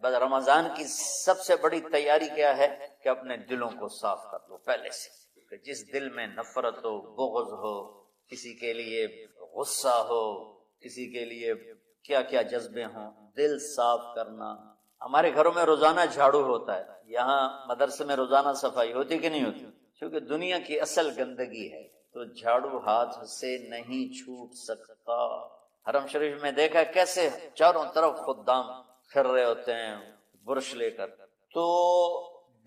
بس رمضان کی سب سے بڑی تیاری کیا ہے کہ اپنے دلوں کو صاف کر لو پہلے سے، کہ جس دل میں نفرت ہو، بغض ہو، کسی کے لیے غصہ ہو، کسی کے لیے کیا کیا جذبے ہوں، دل صاف کرنا۔ ہمارے گھروں میں روزانہ جھاڑو ہوتا ہے، یہاں مدرسے میں روزانہ صفائی ہوتی کہ نہیں ہوتی؟ کیونکہ دنیا کی اصل گندگی ہے تو جھاڑو ہاتھ سے نہیں چھوٹ سکتا۔ حرم شریف میں دیکھا کیسے چاروں طرف خدام پھر رہے ہوتے ہیں برش لے کر، تو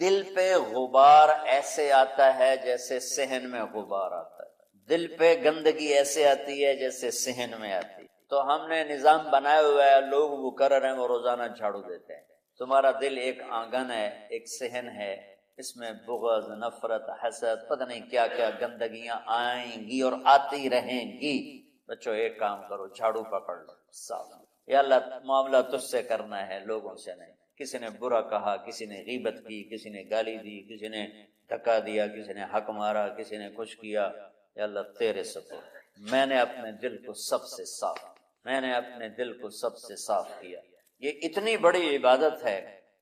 دل پہ غبار ایسے آتا ہے جیسے صحن میں غبار آتا ہے، دل پہ گندگی ایسے آتی ہے جیسے صحن میں آتی ہے۔ تو ہم نے نظام بنایا ہوا ہے، لوگ وہ کر رہے ہیں، وہ روزانہ جھاڑو دیتے ہیں۔ تمہارا دل ایک آنگن ہے، ایک صحن ہے، اس میں بغض، نفرت، حسد، پتہ نہیں کیا کیا گندگیاں آئیں گی اور آتی رہیں گی۔ بچوں ایک کام کرو، جھاڑو پکڑ لو، صاف۔ یا اللہ معاملہ تجھ سے کرنا ہے، لوگوں سے نہیں۔ کسی نے برا کہا، کسی نے غیبت کی، کسی نے گالی دی، کسی نے دھکا دیا، کسی نے حق مارا، کسی نے کچھ کیا، یا اللہ تیرے سپرد میں نے اپنے دل کو سب سے صاف، میں نے اپنے دل کو سب سے صاف کیا۔ یہ اتنی بڑی عبادت ہے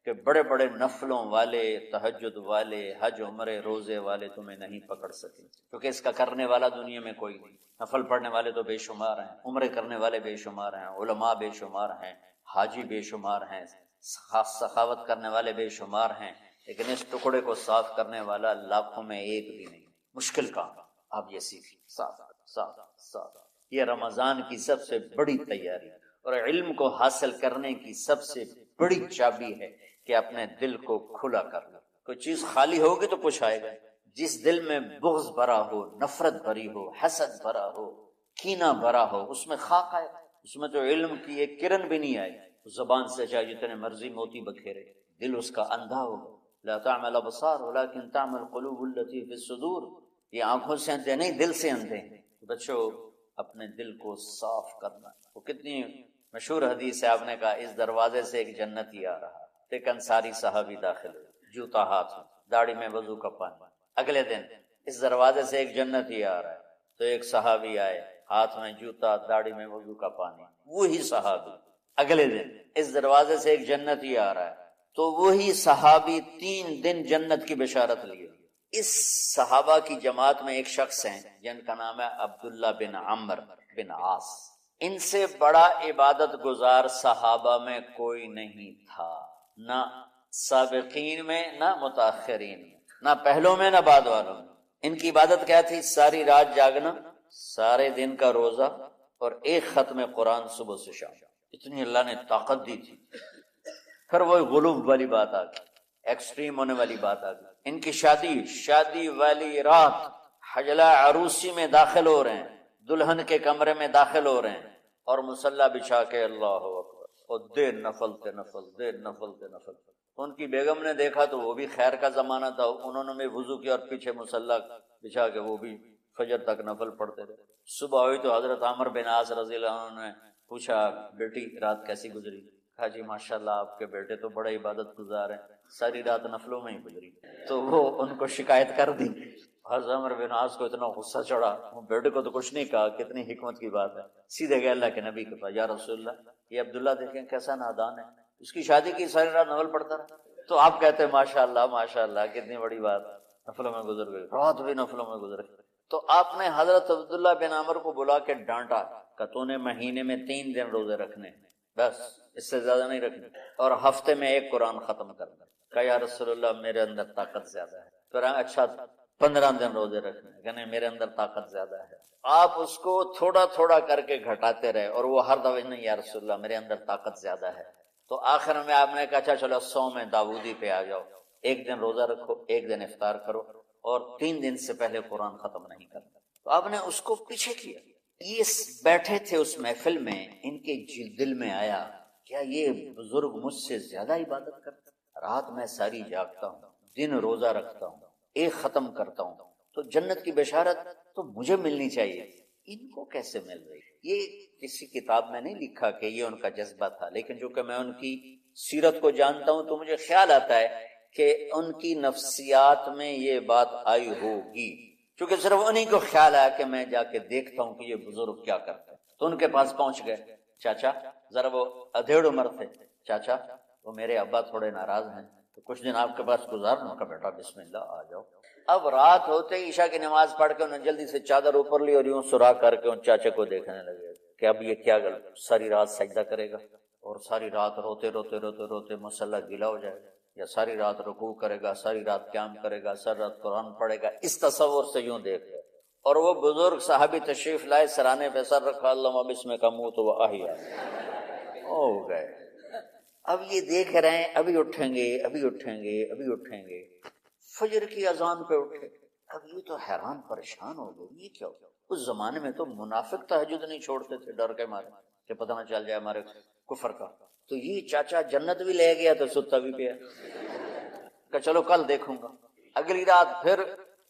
کہ بڑے بڑے نفلوں والے، تہجد والے، حج عمرے روزے والے تمہیں نہیں پکڑ سکیں، کیونکہ اس کا کرنے والا دنیا میں کوئی نہیں۔ نفل پڑھنے والے تو بے شمار ہیں، عمرے کرنے والے بے شمار ہیں، علماء بے شمار ہیں، حاجی بے شمار ہیں، سخاوت کرنے والے بے شمار ہیں، لیکن اس ٹکڑے کو صاف کرنے والا لاکھوں میں ایک بھی نہیں۔ مشکل کام، آپ یہ سیکھیں، صاف صاف صاف۔ یہ رمضان کی سب سے بڑی تیاری اور علم کو حاصل کرنے کی سب سے بڑی چابی ہے کہ اپنے دل کو کھلا کرنا۔ کوئی چیز خالی ہوگی تو کچھ آئے گا۔ جس دل میں بغض بھرا ہو، نفرت بھری ہو، حسد بھرا ہو، کینہ بھرا ہو، اس میں خاک آئے، اس میں تو علم کی ایک کرن بھی نہیں آئے۔ زبان سے چاہے جتنے مرضی موتی بکھیرے، دل اس کا اندھا ہوگا۔ لا تعمل ابصار ولكن تعمل قلوب التي في الصدور۔ یہ آنکھوں سے اندھے نہیں، دل سے اندھے ہیں۔ بچوں اپنے دل کو صاف کرنا۔ وہ کتنی مشہور حدیث ہے، آپ نے کہا اس دروازے سے ایک جنتی آ رہا، ایک انصاری صحابی داخل ہوئے، جوتا ہاتھ میں، داڑھی میں وضو کا پانی۔ اگلے دن اس دروازے سے ایک جنتی آ رہا ہے تو ایک صحابی آئے، ہاتھ میں جوتا، داڑھی میں وضو کا پانی، وہی صحابی۔ اگلے دن اس دروازے سے ایک جنتی آ رہا ہے تو وہی صحابی 3 دن جنت کی بشارت لیے۔ اس صحابہ کی جماعت میں ایک شخص ہیں جن کا نام ہے عبداللہ بن عمرو بن عاص۔ ان سے بڑا عبادت گزار صحابہ میں کوئی نہیں تھا، نہ سابقین میں نہ متاخرین میں، نہ پہلوں میں نہ بعد والوں میں۔ ان کی عبادت کیا تھی؟ ساری رات جاگنا، سارے دن کا روزہ، اور ایک ختم قرآن صبح سے شام۔ اتنی اللہ نے طاقت دی تھی۔ پھر وہ غلوب والی بات آ گئی، ایکسٹریم ہونے والی بات آ گئی۔ ان کی شادی والی رات حجلہ عروسی میں داخل ہو رہے ہیں، دلہن کے کمرے میں داخل ہو رہے ہیں، اور مصلی بچھا کے اللہ اکبر، اور دیر نفل تے نفل، دیر نفل تے نفل۔ ان کی بیگم نے دیکھا تو وہ بھی خیر کا زمانہ تھا، انہوں نے بھی وضو کیا اور پیچھے مصلی بچھا کے وہ بھی فجر تک نفل پڑھتے رہے۔ صبح ہوئی تو حضرت عمرو بن عاص رضی اللہ عنہ نے پوچھا بیٹی رات کیسی گزری؟ کہا جی ماشاءاللہ آپ کے بیٹے تو بڑے عبادت گزار ہیں، ساری رات نفلوں میں ہی گزری۔ تو وہ ان کو شکایت کر دی۔ حضرت عمرو بن عاص کو اتنا غصہ چڑھا، وہ بیٹے کو تو کچھ نہیں کہا، کتنی حکمت کی بات ہے، سیدھے گئے اللہ کے نبی کے پاس، یا رسول اللہ یہ عبداللہ دیکھیں کیسا نادان ہے، اس کی شادی کی ساری رات نفل پڑھتا رہا، تو آپ کہتے ہیں ماشاءاللہ ماشاءاللہ کتنی بڑی بات، نفلوں میں گزر گئی، رات بھی نفلوں میں گزر گئی۔ تو آپ نے حضرت عبداللہ بن عمرو کو بلا کے ڈانٹا کہ تو نے مہینے میں 3 دن روزے رکھنے، بس اس سے زیادہ نہیں رکھنے، اور ہفتے میں 1 قرآن ختم کرنا۔ کہا یا رسول اللہ میرے اندر طاقت زیادہ ہے۔ پھر اچھا 15 دن روزے رکھنے، کہنے میرے اندر طاقت زیادہ ہے۔ آپ اس کو تھوڑا تھوڑا کر کے گھٹاتے رہے، اور وہ ہر دفعہ نہیں یا رسول اللہ میرے اندر طاقت زیادہ ہے۔ تو آخر میں آپ نے کہا اچھا چلو 100 میں داؤدی پہ آ جاؤ، 1 دن روزہ رکھو، 1 دن افطار کرو، اور 3 دن سے پہلے قرآن ختم نہیں کرنا۔ تو آپ نے اس کو پیچھے کیا۔ یہ بیٹھے تھے اس محفل میں، ان کے دل میں آیا کیا یہ بزرگ مجھ سے زیادہ عبادت کرتا ہے؟ رات میں ساری جاگتا ہوں، دن روزہ رکھتا ہوں، 1 ختم کرتا ہوں، تو جنت کی بشارت تو مجھے ملنی چاہیے، ان کو کیسے مل رہی؟ یہ کسی کتاب میں نہیں لکھا کہ یہ ان کا جذبہ تھا، لیکن جو کہ میں ان کی سیرت کو جانتا ہوں تو مجھے خیال آتا ہے کہ ان کی نفسیات میں یہ بات آئی ہوگی، کیونکہ صرف انہی کو خیال آیا کہ میں جا کے دیکھتا ہوں کہ یہ بزرگ کیا کرتے ہیں۔ تو ان کے پاس پہنچ گئے، چاچا ذرا، وہ ادھیڑ عمر تھے، چاچا وہ میرے ابا تھوڑے ناراض ہیں تو کچھ دن آپ کے پاس گزارنا کا، بیٹا بسم اللہ آ جاؤ۔ اب رات ہوتے ہی عشاء کی نماز پڑھ کے انہوں نے جلدی سے چادر اوپر لی اور یوں سراخ کر کے ان چاچے کو دیکھنے لگے کہ اب یہ کیا ساری رات سجدہ کرے گا اور ساری رات روتے روتے روتے روتے مسلح گیلا ہو جائے گا، یا ساری رات رکوع کرے گا، ساری رات قیام کرے گا، ساری رات قرآن پڑھے گا۔ اس تصور سے یوں دیکھ رہے اور وہ بزرگ صحابی تشریف لائے، سرانے پہ سر رکھا، اللہم بسم کا موت و احیا، ہو گئے۔ اب یہ دیکھ رہے ہیں ابھی اٹھیں گے ابھی اٹھیں گے ابھی اٹھیں گے، فجر کی اذان پہ اٹھے۔ اب یہ تو حیران پریشان ہو گئے، یہ کیا ہو؟ اس زمانے میں تو منافق تہجد نہیں چھوڑتے تھے ڈر کے مارے کہ پتہ نہ چل جائے ہمارے کفر کا، تو یہ چاچا جنت بھی لے گیا تو ستا بھی پیا کہ چلو کل دیکھوں گا۔ اگلی رات پھر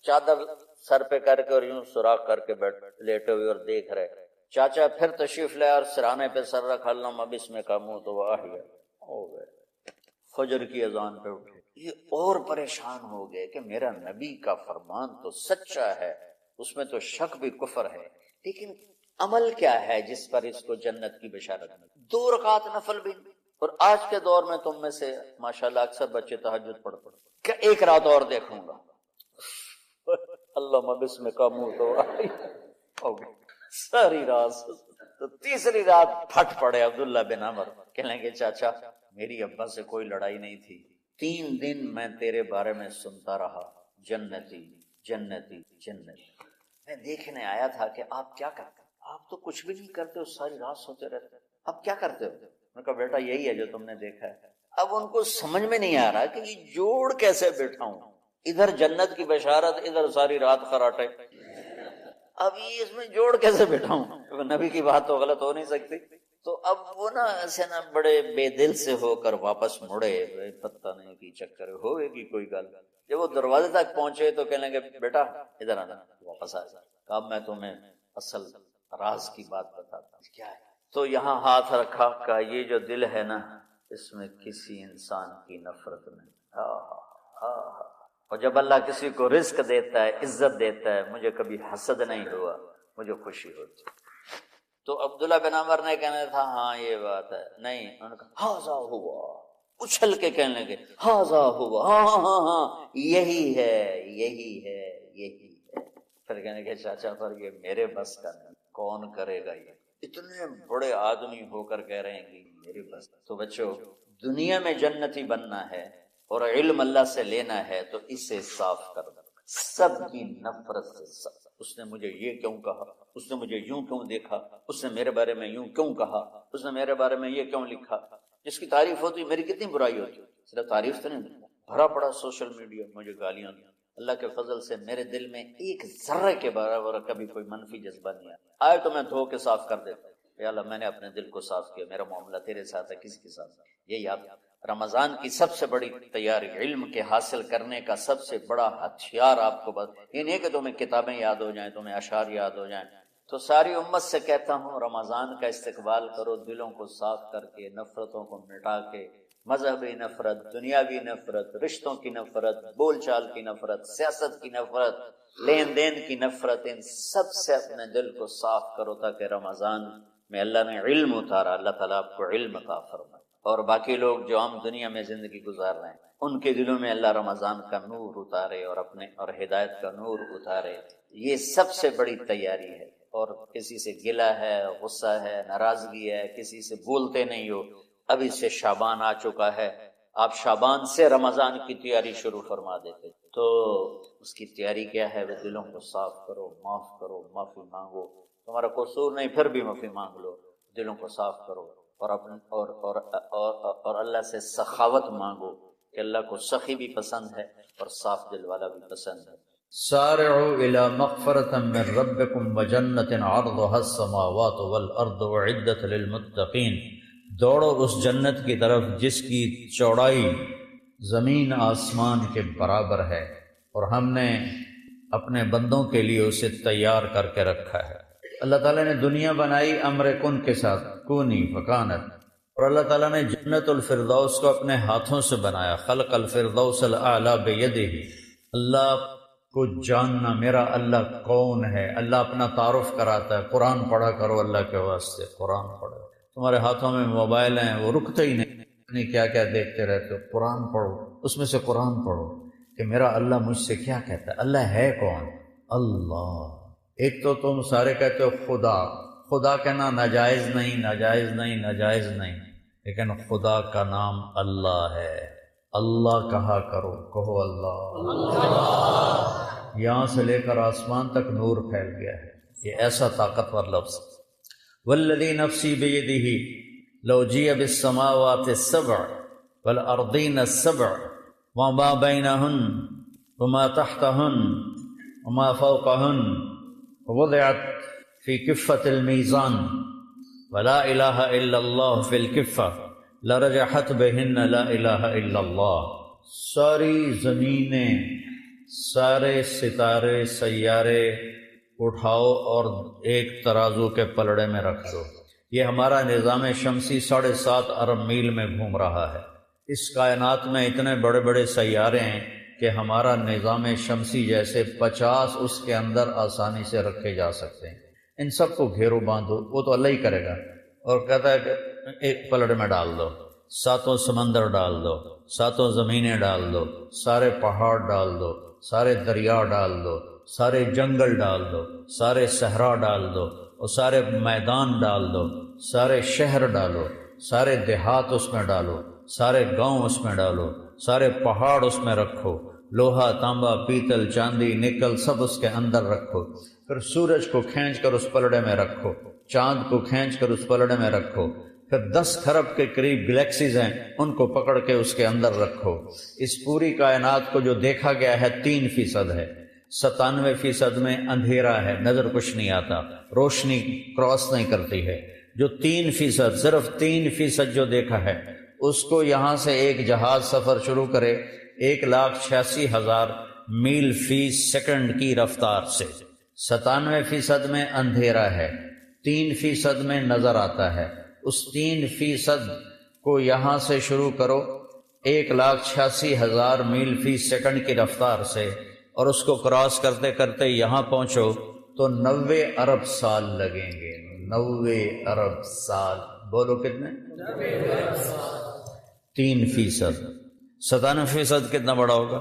چادر سر پہ کر کے اور یوں سوراخ کر کے بیٹھ لیٹے ہوئے اور دیکھ رہے، چاچا پھر تشریف لے اور سرانے پہ سر رکھا، اللہم بسم کا موت و احیا، ہو گئے۔ فجر کی اذان پہ اٹھے، یہ اور پریشان ہو گئے کہ میرا نبی کا فرمان تو سچا ہے، اس میں تو شک بھی کفر ہے، لیکن عمل کیا ہے جس پر اس کو جنت کی بشارت ملی؟ 2 رکعت نفل بھی نہیں۔ اور آج کے دور میں تم میں سے ماشاءاللہ اکثر بچے تہجد پڑھتے کہ 1 رات اور دیکھوں گا، اللہ بسم کا منہ تو ساری رات۔ تو تیسری رات پھٹ پڑے عبداللہ بن عمر، کہنے لگے چاچا میری ابا سے کوئی لڑائی نہیں تھی، 3 دن میں تیرے بارے میں سنتا رہا، جنتی جنتی جنتی، میں دیکھنے آیا تھا کہ آپ کیا کرتے، آپ تو کچھ بھی نہیں کرتے ہو، ساری رات سوتے رہتے، اب کیا کرتے ہو؟ میں کہا بیٹا یہی ہے جو تم نے دیکھا ہے۔ اب ان کو سمجھ میں نہیں آ رہا کہ یہ جوڑ کیسے بیٹھا ہوں، ادھر جنت کی بشارت، ادھر ساری رات خراٹے، اب یہ اس میں جوڑ کیسے بیٹھا ہوں؟ نبی کی بات تو غلط ہو نہیں سکتی۔ تو اب وہ نا ایسے نا بڑے بے دل سے ہو کر واپس مڑے، پتہ نہیں کی چکر ہوئے گی کوئی گل۔ جب وہ دروازے تک پہنچے تو کہنے لگے بیٹا ادھر آنا، واپس آ جا، اب میں تمہیں اصل راز کی بات بتاتا ہوں کیا ہے۔ تو یہاں ہاتھ رکھا، کہا یہ جو دل ہے نا اس میں کسی انسان کی نفرت نہیں۔ اور جب اللہ کسی کو رزق دیتا ہے، عزت دیتا ہے، مجھے کبھی حسد نہیں ہوا، مجھے خوشی ہوتی۔ تو عبداللہ بن عمر نے کہنا تھا ہاں یہ بات ہے، نہیں، انہوں نے کہا ہاذا ہوا، اچھل کے کہنے لگے ہاذا ہوا، ہاں ہاں ہاں ہاں یہی ہے یہی ہے یہی ہے۔ پھر کہنے لگے چاچا پر یہ میرے بس کا نہیں، کون کرے گا، یہ اتنے بڑے آدمی ہو کر کہہ رہے ہیں کہ میرے بس۔ تو بچوں دنیا میں جنتی بننا ہے اور علم اللہ سے لینا ہے تو اسے صاف کر دو، سب کی نفرت سے سب۔ اس نے مجھے یہ کیوں کہا، اس نے مجھے یوں کیوں دیکھا، اس نے میرے بارے میں یوں کیوں کہا، اس نے میرے بارے میں یہ کیوں لکھا۔ جس کی تعریف ہوتی میری کتنی برائی ہوتی، صرف تعریف تو نہیں، بھرا پڑا سوشل میڈیا مجھے گالیاں دیا۔ اللہ کے فضل سے میرے دل میں ایک ذرے کے برابر کبھی کوئی منفی جذبہ نہیں آیا تو میں دھو کے صاف کر دیتا ہوں، یا اللہ میں نے اپنے دل کو صاف کیا، میرا معاملہ تیرے ساتھ ہے، کسی کے ساتھ۔ یہ یاد رمضان کی سب سے بڑی تیاری، علم کے حاصل کرنے کا سب سے بڑا ہتھیار آپ کو بس یہ نہیں کہ تمہیں کتابیں یاد ہو جائیں، تمہیں اشعار یاد ہو جائیں۔ تو ساری امت سے کہتا ہوں رمضان کا استقبال کرو دلوں کو صاف کر کے، نفرتوں کو مٹا کے، مذہبی نفرت، دنیاوی نفرت، رشتوں کی نفرت، بول چال کی نفرت، سیاست کی نفرت، لین دین کی نفرت، ان سب سے اپنے دل کو صاف کرو تاکہ رمضان میں اللہ نے علم اتارا، اللہ تعالیٰ آپ کو علم عطا فرمائے، اور باقی لوگ جو عام دنیا میں زندگی گزار رہے ہیں ان کے دلوں میں اللہ رمضان کا نور اتارے اور اپنے اور ہدایت کا نور اتارے۔ یہ سب سے بڑی تیاری ہے۔ اور کسی سے گلہ ہے، غصہ ہے، ناراضگی ہے، کسی سے بولتے نہیں ہو، ابھی سے شعبان آ چکا ہے، آپ شعبان سے رمضان کی تیاری شروع فرما دیتے، تو اس کی تیاری کیا ہے؟ وہ دلوں کو صاف کرو، معاف کرو، معافی مانگو، تمہارا قصور نہیں پھر بھی معافی مانگ لو، دلوں کو صاف کرو، اور اللہ سے سخاوت مانگو کہ اللہ کو سخی بھی پسند ہے اور صاف دل والا بھی پسند ہے۔ سارعوا الى مغفرة من ربكم وجنة عرضها السماوات والارض اعدت للمتقین، دوڑو اس جنت کی طرف جس کی چوڑائی زمین آسمان کے برابر ہے، اور ہم نے اپنے بندوں کے لیے اسے تیار کر کے رکھا ہے۔ اللہ تعالیٰ نے دنیا بنائی امر کن کے ساتھ، کونی فکانت، اور اللہ تعالیٰ نے جنت الفردوس کو اپنے ہاتھوں سے بنایا، خلق الفردوس الاعلی بیدہ۔ اللہ کو جاننا میرا اللہ کون ہے، اللہ اپنا تعارف کراتا ہے، قرآن پڑھا کرو اللہ کے واسطے، قرآن پڑھو۔ تمہارے ہاتھوں میں موبائل ہیں وہ رکتے ہی نہیں، نہیں کیا کیا دیکھتے رہتے ہو، قرآن پڑھو، اس میں سے قرآن پڑھو کہ میرا اللہ مجھ سے کیا کہتا ہے۔ اللہ ہے کون؟ اللہ۔ ایک تو تم سارے کہتے ہو خدا، خدا کہنا ناجائز نہیں، ناجائز نہیں، ناجائز نہیں، لیکن خدا کا نام اللہ ہے۔ اللہ کہا کرو، کہو اللہ۔ یہاں سے لے کر آسمان تک نور پھیل گیا ہے، یہ ایسا طاقتور لفظ۔ والذی نفسی بیدہ لو جیء بالسماوات السبع والارضین السبع وما بینہن وما تحتہن وما فوقہن ووضعت فی کفۃ المیزان ولا الہ الا اللہ فی الکفہ لرجحت بہن لا الہ الا اللہ۔ ساری زمینیں، سارے ستارے، سیارے اٹھاؤ اور ایک ترازو کے پلڑے میں رکھ دو۔ یہ ہمارا نظام شمسی 7.5 ارب میل میں گھوم رہا ہے۔ اس کائنات میں اتنے بڑے بڑے سیارے ہیں کہ ہمارا نظام شمسی جیسے 50 اس کے اندر آسانی سے رکھے جا سکتے ہیں۔ ان سب کو گھیرو باندھو، وہ تو اللہ ہی کرے گا، اور کہتا ہے کہ ایک پلڑے میں ڈال دو، 7 سمندر ڈال دو، 7 زمینیں ڈال دو، سارے پہاڑ ڈال دو، سارے دریا ڈال دو، سارے جنگل ڈال دو، سارے صحرا ڈال دو، اور سارے میدان ڈال دو، سارے شہر ڈالو، سارے دیہات اس میں ڈالو، سارے گاؤں اس میں ڈالو، سارے پہاڑ اس میں رکھو، لوہا، تانبا، پیتل، چاندی، نکل سب اس کے اندر رکھو، پھر سورج کو کھینچ کر اس پلڑے میں رکھو، چاند کو کھینچ کر اس پلڑے میں رکھو، پھر 10 کھرب کے قریب گلیکسیز ہیں، ان کو پکڑ کے اس کے اندر رکھو۔ اس پوری کائنات کو جو دیکھا گیا ہے 3% ہے، 97% میں اندھیرا ہے، نظر کچھ نہیں آتا، روشنی کراس نہیں کرتی ہے۔ جو 3%، صرف 3% جو دیکھا ہے، اس کو یہاں سے ایک جہاز سفر شروع کرے 1,86,000 میل فی سیکنڈ کی رفتار سے، 97% میں اندھیرا ہے، 3% میں نظر آتا ہے۔ اس 3% کو یہاں سے شروع کرو 1,86,000 میل فی سیکنڈ کی رفتار سے، اور اس کو کراس کرتے کرتے یہاں پہنچو تو 90 ارب سال لگیں گے۔ 90 ارب سال، بولو کتنے؟ 3%، 97% کتنا بڑا ہوگا؟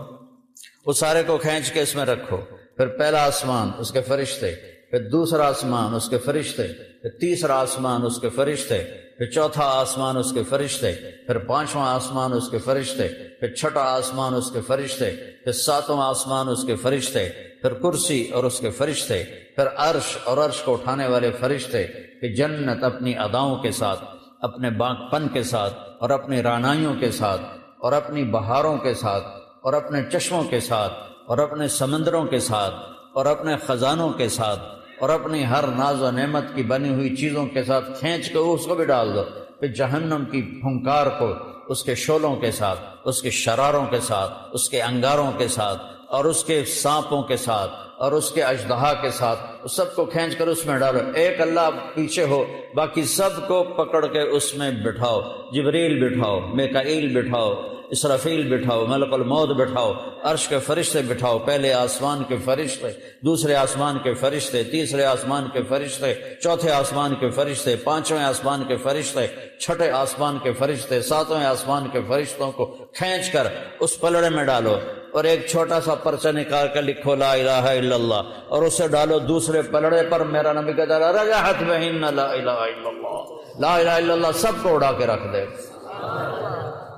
اس سارے کو کھینچ کے اس میں رکھو، پھر پہلا آسمان اس کے فرشتے، پھر دوسرا آسمان اس کے فرشتے، پھر تیسرا آسمان اس کے فرشتے، پھر چوتھا آسمان اس کے فرشتے، پھر 5واں آسمان اس کے فرشتے، پھر 6واں آسمان اس کے فرشتے، پھر 7واں آسمان اس کے فرشتے، پھر کرسی اور اس کے فرشتے، پھر عرش اور عرش کو اٹھانے والے فرشتے، پھر جنت اپنی اداؤں کے ساتھ، اپنے باغ پن کے ساتھ، اور اپنی رعنائیوں کے ساتھ، اور اپنی بہاروں کے ساتھ، اور اپنے چشموں کے ساتھ، اور اپنے سمندروں کے ساتھ، اور اپنے خزانوں کے ساتھ، اور اپنی ہر ناز و نعمت کی بنی ہوئی چیزوں کے ساتھ کھینچ کے اس کو بھی ڈال دو۔ پھر جہنم کی پھنکار کو اس کے شعلوں کے ساتھ، اس کے شراروں کے ساتھ، اس کے انگاروں کے ساتھ، اور اس کے سانپوں کے ساتھ، اور اس کے اژدہا کے ساتھ، اس سب کو کھینچ کر اس میں ڈالو۔ ایک اللہ پیچھے ہو، باقی سب کو پکڑ کے اس میں بٹھاؤ۔ جبریل بٹھاؤ، میکائیل بٹھاؤ، اسرافیل بٹھاؤ، ملک الموت بٹھاؤ، عرش کے فرشتے بٹھاؤ، پہلے آسمان کے فرشتے، دوسرے آسمان کے فرشتے، تیسرے آسمان کے فرشتے، چوتھے آسمان کے فرشتے، 5ویں آسمان کے فرشتے، 6ٹھے آسمان کے فرشتے، 7ویں آسمان کے فرشتوں کو کھینچ کر اس پلڑے میں ڈالو، اور ایک چھوٹا سا پرچہ نکال کر لکھو لا الہ الا اللہ، اور اسے ڈالو دوسرے پلڑے پر۔ میرا نبی کہتا ہے رجحت بہن لا الہ الا اللہ، لا الہ الا اللہ سب کو اڑا کے رکھ دے گا،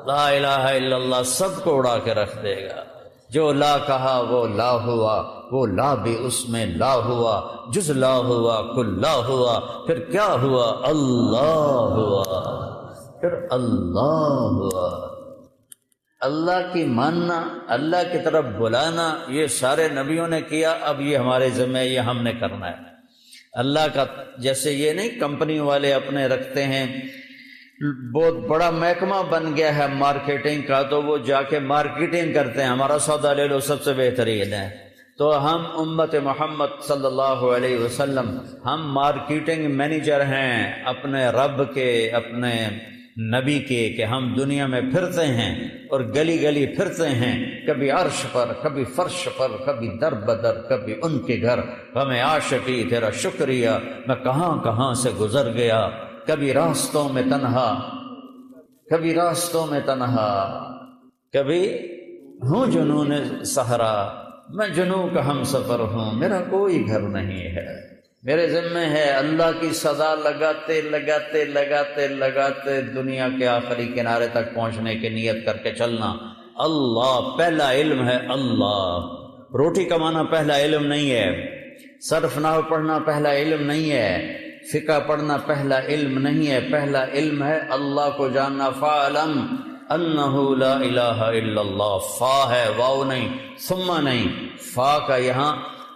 لا الہ الا اللہ سب کو اڑا کے رکھ دے گا۔ جو لا کہا وہ لا ہوا، وہ لا بھی اس میں لا ہوا، جز لا ہوا کل لا ہوا، پھر کیا ہوا؟ اللہ ہوا، پھر اللہ ہوا۔ اللہ کی ماننا، اللہ کی طرف بلانا، یہ سارے نبیوں نے کیا، اب یہ ہمارے ذمہ، یہ ہم نے کرنا ہے۔ اللہ کا جیسے یہ نہیں کمپنی والے اپنے رکھتے ہیں، بہت بڑا محکمہ بن گیا ہے مارکیٹنگ کا، تو وہ جا کے مارکیٹنگ کرتے ہیں، ہمارا سودا لے لو سب سے بہترین ہے۔ تو ہم امت محمد صلی اللہ علیہ وسلم، ہم مارکیٹنگ مینیجر ہیں اپنے رب کے، اپنے نبی کے، کہ ہم دنیا میں پھرتے ہیں اور گلی گلی پھرتے ہیں، کبھی عرش پر، کبھی فرش پر، کبھی در بدر، کبھی ان کے گھر، ہمیں عاشقی تیرا شکریہ، میں کہاں کہاں سے گزر گیا، کبھی راستوں میں تنہا، کبھی راستوں میں تنہا، کبھی ہوں جنون صحرا، میں جنوں کا ہم سفر ہوں، میرا کوئی گھر نہیں ہے، میرے ذمے ہے اللہ کی صدا لگاتے لگاتے لگاتے لگاتے دنیا کے آخری کنارے تک پہنچنے کی نیت کر کے چلنا۔ اللہ پہلا علم ہے، اللہ۔ روٹی کمانا پہلا علم نہیں ہے، صرف نحو پڑھنا پہلا علم نہیں ہے، فقہ پڑھنا پہلا علم نہیں ہے، پہلا علم ہے اللہ کو جاننا۔ فَاعْلَمْ أَنَّهُ لَا إِلَٰهَ إِلَّا اللَّهُ، فا ہے، واو نہیں، ثم نہیں، فا کا یہاں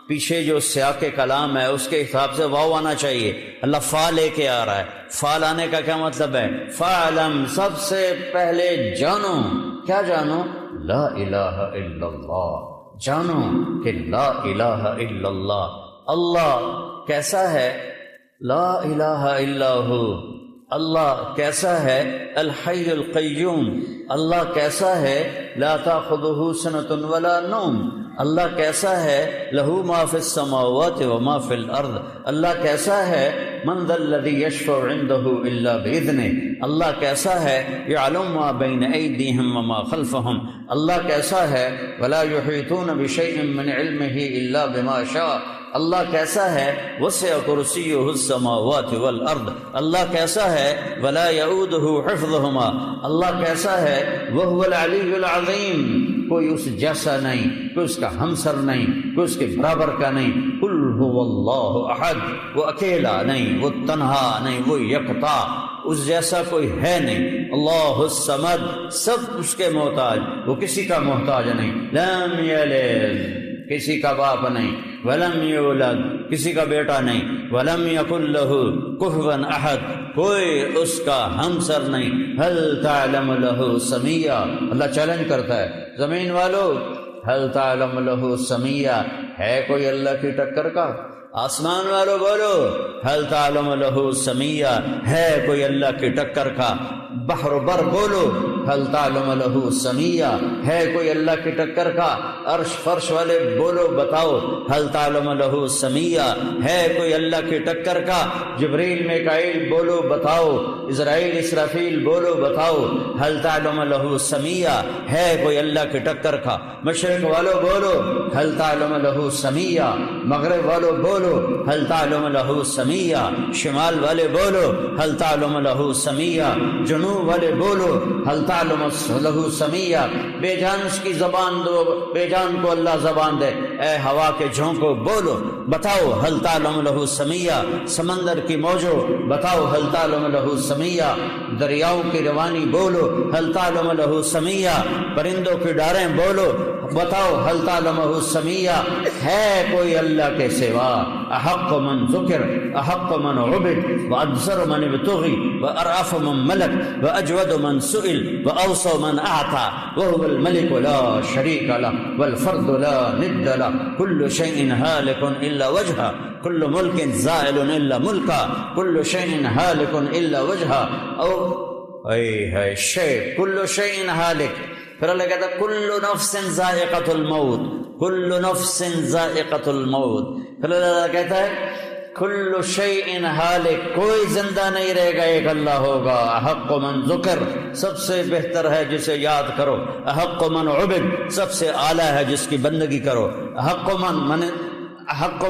پیچھے جو سیاق کلام ہے اس کے حساب سے واو آنا چاہیے، اللہ فا لے کے آ رہا ہے۔ فا لانے کا کیا مطلب ہے؟ فَاعْلَمْ، سب سے پہلے جانو، کیا جانو؟ لا الہ الا اللہ، جانو کہ لا الہ الا اللہ۔ اللہ کیسا ہے؟ لا الہ الا ہو۔ اللہ کیسا ہے؟ الحی القیوم۔ اللہ کیسا ہے؟ لا تاخذہ سنۃ ولا نوم۔ اللہ کیسا ہے؟ لہ ما فی السماوات وما فی الارض۔ اللہ کیسا ہے؟ من ذا الذی یشفع عندہ الا باذنہ۔ اللہ کیسا ہے؟ یعلم ما بین ایدیہم وما خلفہم۔ اللہ کیسا ہے؟ ولا یحیطون بشیء من علمہ الا بما شاء۔ اللہ کیسا ہے؟ وسع کرسیہ السماوات والارض۔ اللہ کیسا ہے؟ ولا یعودہ حفظہما۔ اللہ کیسا ہے؟ وہو العلی العظیم۔ کوئی اس جیسا نہیں، کوئی اس کا ہمسر نہیں، کوئی اس کے برابر کا نہیں۔ قل هو اللہ احد، وہ اکیلا نہیں، وہ تنہا نہیں، وہ یکتا، اس جیسا کوئی ہے نہیں۔ اللہ الصمد، سب اس کے محتاج، وہ کسی کا محتاج نہیں۔ لم یلد، کسی کا باپ نہیں، ولم یولد، کسی کا بیٹا نہیں، ولم یکن لہ کفوا احد، کوئی اس کا ہمسر نہیں۔ هل تعلم لہ سمیہ، اللہ چیلنج کرتا ہے زمین والو، هل تعلم لہ سمیہ، ہے کوئی اللہ کی ٹکر کا؟ آسمان والو بولو، هل تعلم لہ سمیہ، ہے کوئی اللہ کی ٹکر کا؟ بحر بر بولو، هل تعلم لہ سمیہ، ہے کوئی اللہ کی ٹکر کا؟ عرش فرش والے بولو، بتاؤ، هل تعلم لہ سمیہ، ہے کوئی اللہ کی ٹکر کا؟ جبریل میکائیل بولو، بتاؤ، اسرائیل اسرافیل بولو، بتاؤ، هل تعلم لہ سمیہ، ہے کوئی اللہ کی ٹکر کا؟ مشرق والو بولو، هل تعلم لہ سمیہ، مغرب والو بولو، هل تعلم لہ سمیہ، شمال والے بولو، هل تعلم لہ سمیہ، جنوب والے بولو، هل تعلم لہ سمیہ۔ بے جان اس کی زبان دو، بے جان کو اللہ زبان دے، اے ہوا کے جھونکو بولو، بتاؤ، هل تعلم لہ سمیہ۔ سمندر کی موجوں بتاؤ، هل تعلم لہ سمیہ۔ دریاؤں کی روانی بولو، هل تعلم لہ سمیہ۔ پرندوں کی ڈاریں بولو، بتاؤ، هل تعلم لہ سمیہ۔ ہے کوئی اللہ کے سوا؟ احق من ذکر، احق من عبد، وادثر من ابتغی، وارعف من ملک، واجود من سئل، واوصى من اعطى، وهو الملك لا شريك له والفرد لا ند له، كل شيء هالك الا وجهه، كل ملك زائل الا ملكه، كل شيء هالك الا وجهه، او اے شيء كل شيء هالك۔ پھر اللہ کہتا ہے کل نفس ذائقۃ الموت، کل نفس ذائقۃ الموت۔ پھر اللہ کہتا ہے کل شیء ہالک، کوئی زندہ نہیں رہے گا، ایک اللہ ہوگا۔ احق من ذکر، سب سے بہتر ہے جسے یاد کرو۔ احق من عبد، سب سے اعلیٰ ہے جس کی بندگی کرو۔ احق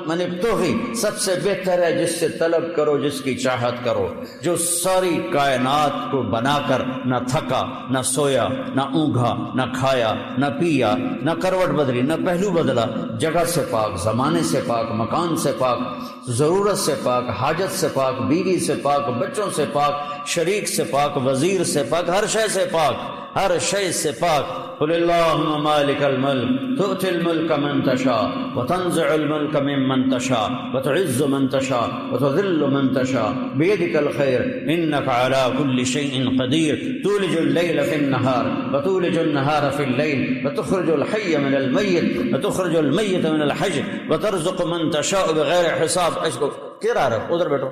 من ابتغی، سب سے بہتر ہے جس سے طلب کرو، جس کی چاہت کرو، جو ساری کائنات کو بنا کر نہ تھکا، نہ سویا، نہ اونگھا، نہ کھایا، نہ پیا، نہ کروٹ بدلی، نہ پہلو بدلا، جگہ سے پاک، زمانے سے پاک، مکان سے پاک، ضرورت سے پاک، حاجت سے پاک، بیوی سے پاک، بچوں سے پاک، شریک سے پاک، وزیر سے پاک، ہر شے سے پاک، ہر شے سے پاک۔ قل اللہم مالک الملک تؤتی الملک من تشاء وتنزع الملک ممن تشاء وتعز من تشاء وتذل من تشاء بیدک الخیر انک علی کل شیء قدیر تولج اللیل فی النہار وتولج النہار فی اللیل وتخرج الحی من المیت وتخرج المیت من الحی وترزق من تشاء بغیر حساب۔ اس کو کیا رہا ادھر بیٹھو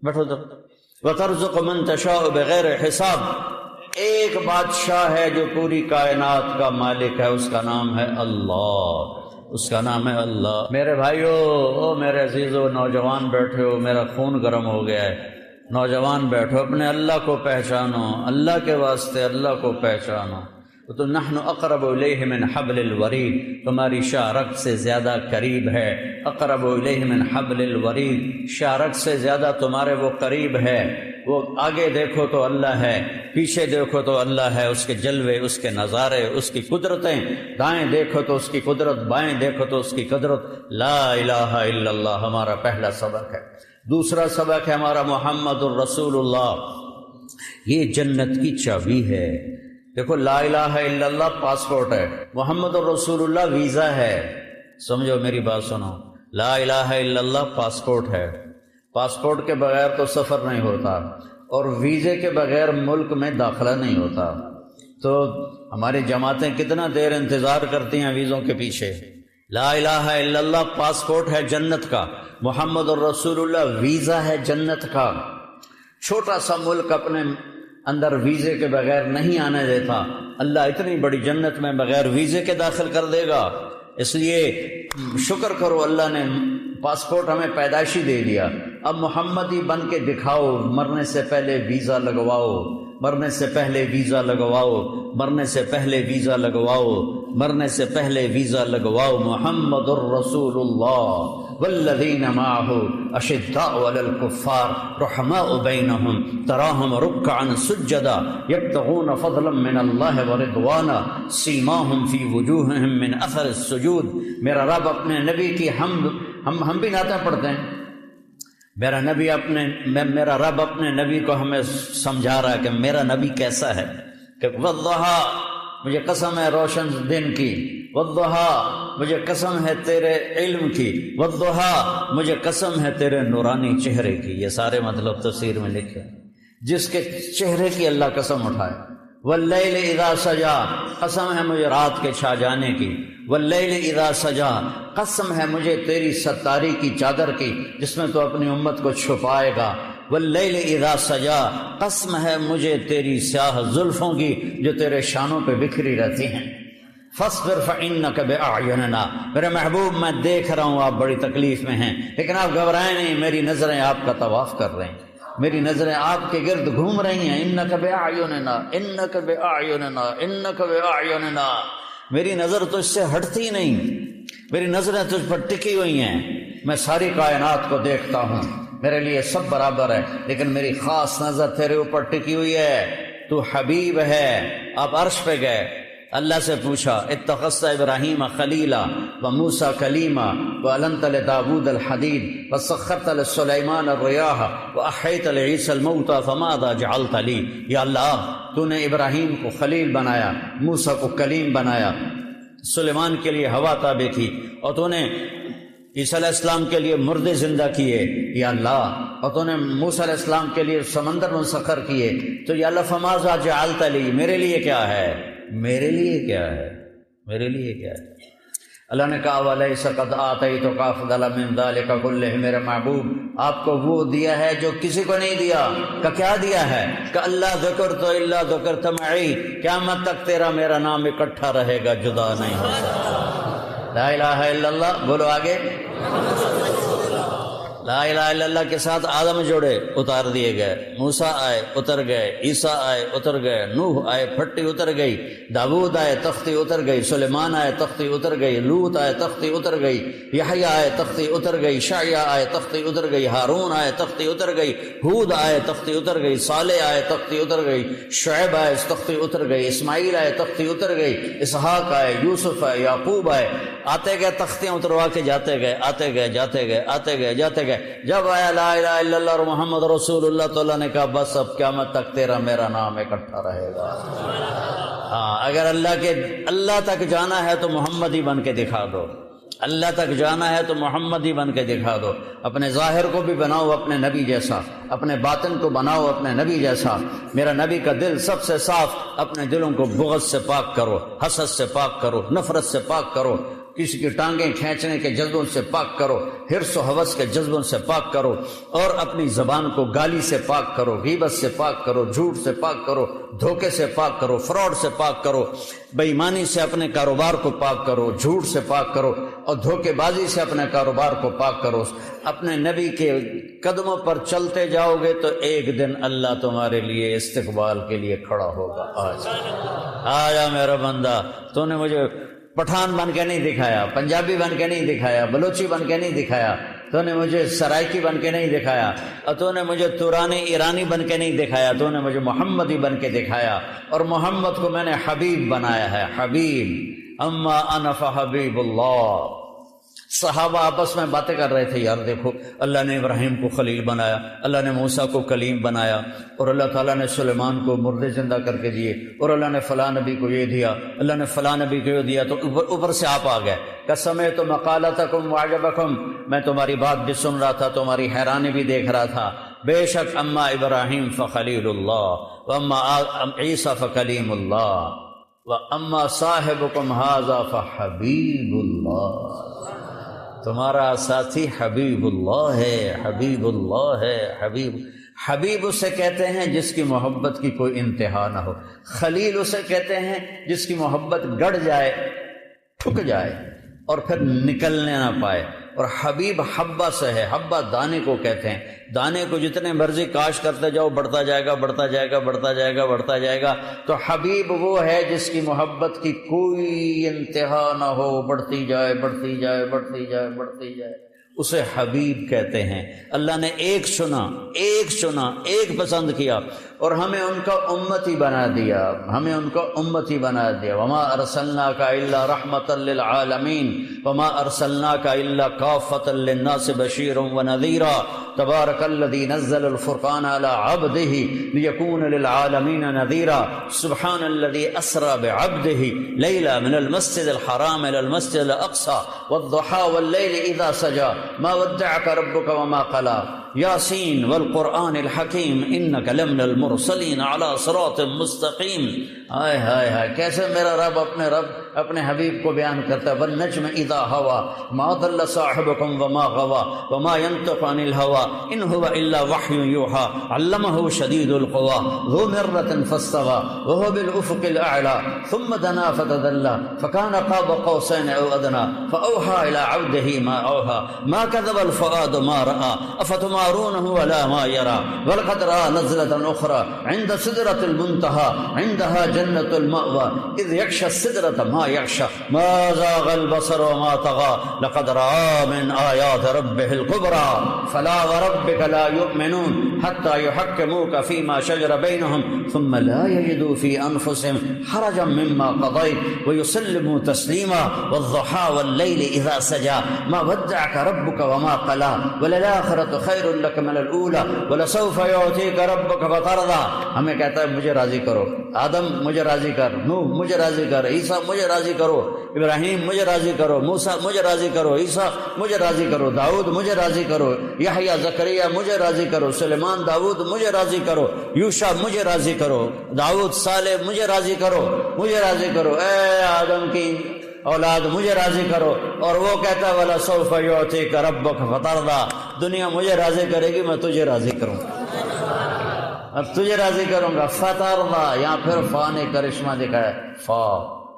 بیٹھو ادھر۔ وترزق من تشاء بغیر حساب۔ ایک بادشاہ ہے جو پوری کائنات کا مالک ہے، اس کا نام ہے اللہ، اس کا نام ہے اللہ۔ میرے بھائیو، میرے عزیزو، نوجوان بیٹھے ہو، میرا خون گرم ہو گیا ہے۔ نوجوان بیٹھو، اپنے اللہ کو پہچانو، اللہ کے واسطے اللہ کو پہچانو۔ تو نحن اقرب الیہ من حبل الورید، تمہاری شارک سے زیادہ قریب ہے۔ اقرب الیہ من حبل الورید، شارک سے زیادہ تمہارے وہ قریب ہے۔ وہ آگے دیکھو تو اللہ ہے، پیچھے دیکھو تو اللہ ہے، اس کے جلوے، اس کے نظارے، اس کی قدرتیں، دائیں دیکھو تو اس کی قدرت، بائیں دیکھو تو اس کی قدرت۔ لا الہ الا اللہ ہمارا پہلا سبق ہے۔ دوسرا سبق ہے ہمارا محمد الرسول اللہ، یہ جنت کی چابی ہے۔ دیکھو لا الہ الا اللہ پاسپورٹ ہے، محمد الرسول اللہ ویزا ہے۔ سمجھو میری بات سنو، لا الہ الا اللہ پاسپورٹ ہے، پاسپورٹ کے بغیر تو سفر نہیں ہوتا، اور ویزے کے بغیر ملک میں داخلہ نہیں ہوتا۔ تو ہماری جماعتیں کتنا دیر انتظار کرتی ہیں ویزوں کے پیچھے۔ لا الہ الا اللہ پاسپورٹ ہے جنت کا، محمد الرسول اللہ ویزا ہے جنت کا۔ چھوٹا سا ملک اپنے اندر ویزے کے بغیر نہیں آنے دیتا، اللہ اتنی بڑی جنت میں بغیر ویزے کے داخل کر دے گا۔ اس لیے شکر کرو، اللہ نے پاسپورٹ ہمیں پیدائشی دے دیا، اب محمدی بن کے دکھاؤ، مرنے سے پہلے ویزا لگواؤ، مرنے سے پہلے ویزا لگواؤ، مرنے سے پہلے ویزا لگواؤ، مرنے سے پہلے ویزا لگواؤ۔ محمد الرسول اللہ والذین معہ اشداء علی الکفار رحماء بینہم تراہم رکعا سجدا یبتغون فضلا من اللہ ورضوانا سیماہم فی وجوہہم من اثر السجود۔ میرا رب اپنے نبی کی ہم بھی نعتیں پڑھتے ہیں، میرا رب اپنے نبی کو ہمیں سمجھا رہا ہے کہ میرا نبی کیسا ہے، کہ والضحیٰ مجھے قسم ہے روشن دن کی، والضحیٰ مجھے قسم ہے تیرے علم کی، والضحیٰ مجھے قسم ہے تیرے نورانی چہرے کی۔ یہ سارے مطلب تفسیر میں لکھے، جس کے چہرے کی اللہ قسم اٹھائے۔ واللیل اذا سجا، قسم ہے مجھے رات کے چھا جانے کی۔ واللیل اذا سجا، قسم ہے مجھے تیری ستاری کی چادر کی جس میں تو اپنی امت کو چھپائے گا۔ واللیل اذا سجا، قسم ہے مجھے تیری سیاہ زلفوں کی جو تیرے شانوں پہ بکھری رہتی ہیں۔ فاصبر فإنک بأعیننا، میرے محبوب میں دیکھ رہا ہوں آپ بڑی تکلیف میں ہیں، لیکن آپ گھبرائیں نہیں، میری نظریں آپ کا طواف کر رہی ہیں، میری نظریں آپ کے گرد گھوم رہی ہیں۔ انک بأعیننا، انک بأعیننا، انک بأعیننا، میری نظر تجھ سے ہٹتی نہیں، میری نظریں تجھ پر ٹکی ہوئی ہیں، میں ساری کائنات کو دیکھتا ہوں، میرے لیے سب برابر ہے، لیکن میری خاص نظر تیرے اوپر ٹکی ہوئی ہے، تو حبیب ہے۔ آپ عرش پہ گئے، اللہ سے پوچھا اتخذت ابراہیم خلیلا وموسیٰ کلیما وألنت لداود الحدید وسخرت لسلیمان الریاح وأحیت لعیسی الموتى فماذا جعلت لی۔ یا اللہ، تو نے ابراہیم کو خلیل بنایا، موسیٰ کو کلیم بنایا، سلیمان کے لیے ہوا تابع کی، اور تو نے عیسیٰ علیہ السلام کے لیے مردے زندہ کیے یا اللہ، اور تو نے موسیٰ علیہ السلام کے لیے سمندر مسخر کیے، تو یا اللہ فماذا جعلت لی، میرے لیے کیا ہے، میرے لیے کیا ہے، میرے لیے کیا ہے۔ اللہ نے کہا وَلَيْسَ قَدْ آتَيْتُكَ أَفْضَلَ مِنْ ذَلِكَ كُلِّهِ، میرے محبوب آپ کو وہ دیا ہے جو کسی کو نہیں دیا۔ کہ کیا دیا ہے؟ کہ اللہ ذکرت الا ذکرت معی، قیامت تک تیرا میرا نام اکٹھا رہے گا، جدا نہیں ہو سکتا۔ لا الہ الا اللہ، بولو آگے۔ لا الہ الا اللہ کے ساتھ آدم جوڑے، اتار دیے گئے، موسیٰ آئے اتر گئے، عیسیٰ آئے اتر گئے، نوح آئے پھٹی اتر گئی، داود آئے تختی اتر گئی، سلیمان آئے تختی اتر گئی، لوط آئے تختی اتر گئی، یحییٰ آئے تختی اتر گئی، شعیہ آئے تختی اتر گئی، ہارون آئے تختی اتر گئی، ہود آئے تختی اتر گئی، صالح آئے تختی اتر گئی، شعیب آئے تختی اتر گئی، اسماعیل آئے تختی اتر گئی، اسحاق آئے، یوسف آئے، یعقوب آئے، آتے گئے تختیاں اتروا کے جاتے گئے، آتے گئے جاتے گئے، آتے گئے جاتے گئے۔ جب آیا لا الہ الا اللہ اور محمد رسول اللہ، تو اللہ نے کہا بس اب قیامت تک تیرا میرا نام اکٹھا رہے گا۔ ہاں، اگر اللہ تک جانا ہے تو محمد ہی بن کے دکھا دو، اللہ تک جانا ہے تو محمد ہی بن کے دکھا دو۔ اپنے ظاہر کو بھی بناؤ اپنے نبی جیسا، اپنے باطن کو بناؤ اپنے نبی جیسا۔ میرا نبی کا دل سب سے صاف، اپنے دلوں کو بغض سے پاک کرو، حسد سے پاک کرو، نفرت سے پاک کرو، کسی کی ٹانگیں کھینچنے کے جذبوں سے پاک کرو، حرص و ہوس کے جذبوں سے پاک کرو، اور اپنی زبان کو گالی سے پاک کرو، غیبت سے پاک کرو، جھوٹ سے پاک کرو، دھوکے سے پاک کرو، فراڈ سے پاک کرو، بے ایمانی سے اپنے کاروبار کو پاک کرو، جھوٹ سے پاک کرو، اور دھوکے بازی سے اپنے کاروبار کو پاک کرو۔ اپنے نبی کے قدموں پر چلتے جاؤ گے تو ایک دن اللہ تمہارے لیے استقبال کے لیے کھڑا ہوگا۔ آجا میرا بندہ، تو نے مجھے پٹھان بن کے نہیں دکھایا، پنجابی بن کے نہیں دکھایا، بلوچی بن کے نہیں دکھایا، تو نے مجھے سرائکی بن کے نہیں دکھایا، اور تو نے مجھے تورانی ایرانی بن کے نہیں دکھایا، تو نے مجھے محمدی بن کے دکھایا، اور محمد کو میں نے حبیب بنایا ہے، حبیب، اما انا فحبیب اللہ۔ صحابہ آپس میں باتیں کر رہے تھے، یار دیکھو اللہ نے ابراہیم کو خلیل بنایا، اللہ نے موسیٰ کو کلیم بنایا، اور اللہ تعالیٰ نے سلیمان کو مردے زندہ کر کے دیے، اور اللہ نے فلاں نبی کو یہ دیا، اللہ نے فلاں نبی کو یہ دیا، تو اوپر سے آپ آ گئے کہ سمعت مقالتکم وعجبکم، میں تمہاری بات بھی سن رہا تھا، تمہاری حیرانی بھی دیکھ رہا تھا۔ بے شک اما ابراہیم فخلیل اللہ واما عیسیٰ فکلیم اللہ واما صاحبکم ھذا فحبیب اللہ، تمہارا ساتھی حبیب اللہ ہے، حبیب اللہ ہے، حبیب اسے کہتے ہیں جس کی محبت کی کوئی انتہا نہ ہو، خلیل اسے کہتے ہیں جس کی محبت گڑ جائے، ٹھک جائے اور پھر نکلنے نہ پائے، اور حبیب حبہ سے ہے، حبہ دانے کو کہتے ہیں، دانے کو جتنے مرضی کاش کرتے جاؤ بڑھتا جائے گا، بڑھتا جائے گا، بڑھتا جائے گا، بڑھتا جائے گا۔ تو حبیب وہ ہے جس کی محبت کی کوئی انتہا نہ ہو، بڑھتی جائے، بڑھتی جائے، بڑھتی جائے، بڑھتی جائے، اسے حبیب کہتے ہیں۔ اللہ نے ایک چنا، ایک پسند کیا، اور ہمیں ان کا امتی بنا دیا، ہمیں ان کا امتی بنا دیا۔ وما ارسلناک الا رحمتا للعالمین وما ارسلناک الا کافۃ للناس بشیرا ونذیرا تبارک الذی نزل الفرقان علی عبدہ لیکون للعالمین نذیرا سبحان الذی اسری بعبدہ لیلا من المسجد الحرام الى المسجد الاقصى والضحى واللیل اذا سجى ما ودعك ربك وما قلى یاسین والقرآن الحکیم انک لمن المرسلین علی صراط مستقیم۔ ہائے ہائے ہائے، کیسے میرا رب اپنے حبیب کو بیان کرتا ہے، والنجم اذا ہوا ما ضل صاحبکم وما غوا وما ينطق عن الهوى ان هو الا وحی یوحى علمه شدید القوى ذو مرة فاستوى وهو بالافق الاعلى ثم دنا فتدلى فكان قاب قوسين او ادنى فاوحى الى عبده ما اوحى ما كذب الفؤاد ما راى افتمارونه ولا ما يرى ولقد راى نزلة اخرى عند سدرة المنتهى عندها جنة المأوى اذ يغشى السدرة ما يغشى ما زاغ البصر وما طغى لقد راى من آيات ربه الكبرى فلا وربك لا يؤمنون حتى يحكموك فيما شجر بينهم ثم لا يجدوا في أنفسهم حرجا مما قضيت ويسلموا تسليما والضحى والليل إذا سجى ما ودعك ربك وما قلى وللآخرة خير لك من الأولى ولسوف يعطيك ربك فترضى۔ ہمیں کہتا ہے مجھے راضی کرو، آدم مجھے راضی کر، نوح مجھے راضی کر، عیسیٰ مجھے راضی کرو، ابراہیم مجھے راضی کرو، موسیٰ مجھے راضی کرو، عیسیٰ مجھے راضی کرو، داؤد مجھے راضی کرو، یحییٰ زکریا مجھے راضی کرو، سلیمان داؤد مجھے راضی کرو، یوشع مجھے راضی کرو، داؤد صالح مجھے راضی کرو، مجھے راضی کرو، اے آدم کی اولاد مجھے راضی کرو۔ اور وہ کہتا ہے وَلَسَوْفَ يُعْطِيكَ رَبُّكَ فَتَرْضَىٰ، دنیا مجھے راضی کرے گی، میں تجھے راضی کروں گا، اب تجھے راضی کروں گا۔ فترضى، یہاں پھر فا نے کرشمہ دکھایا، فا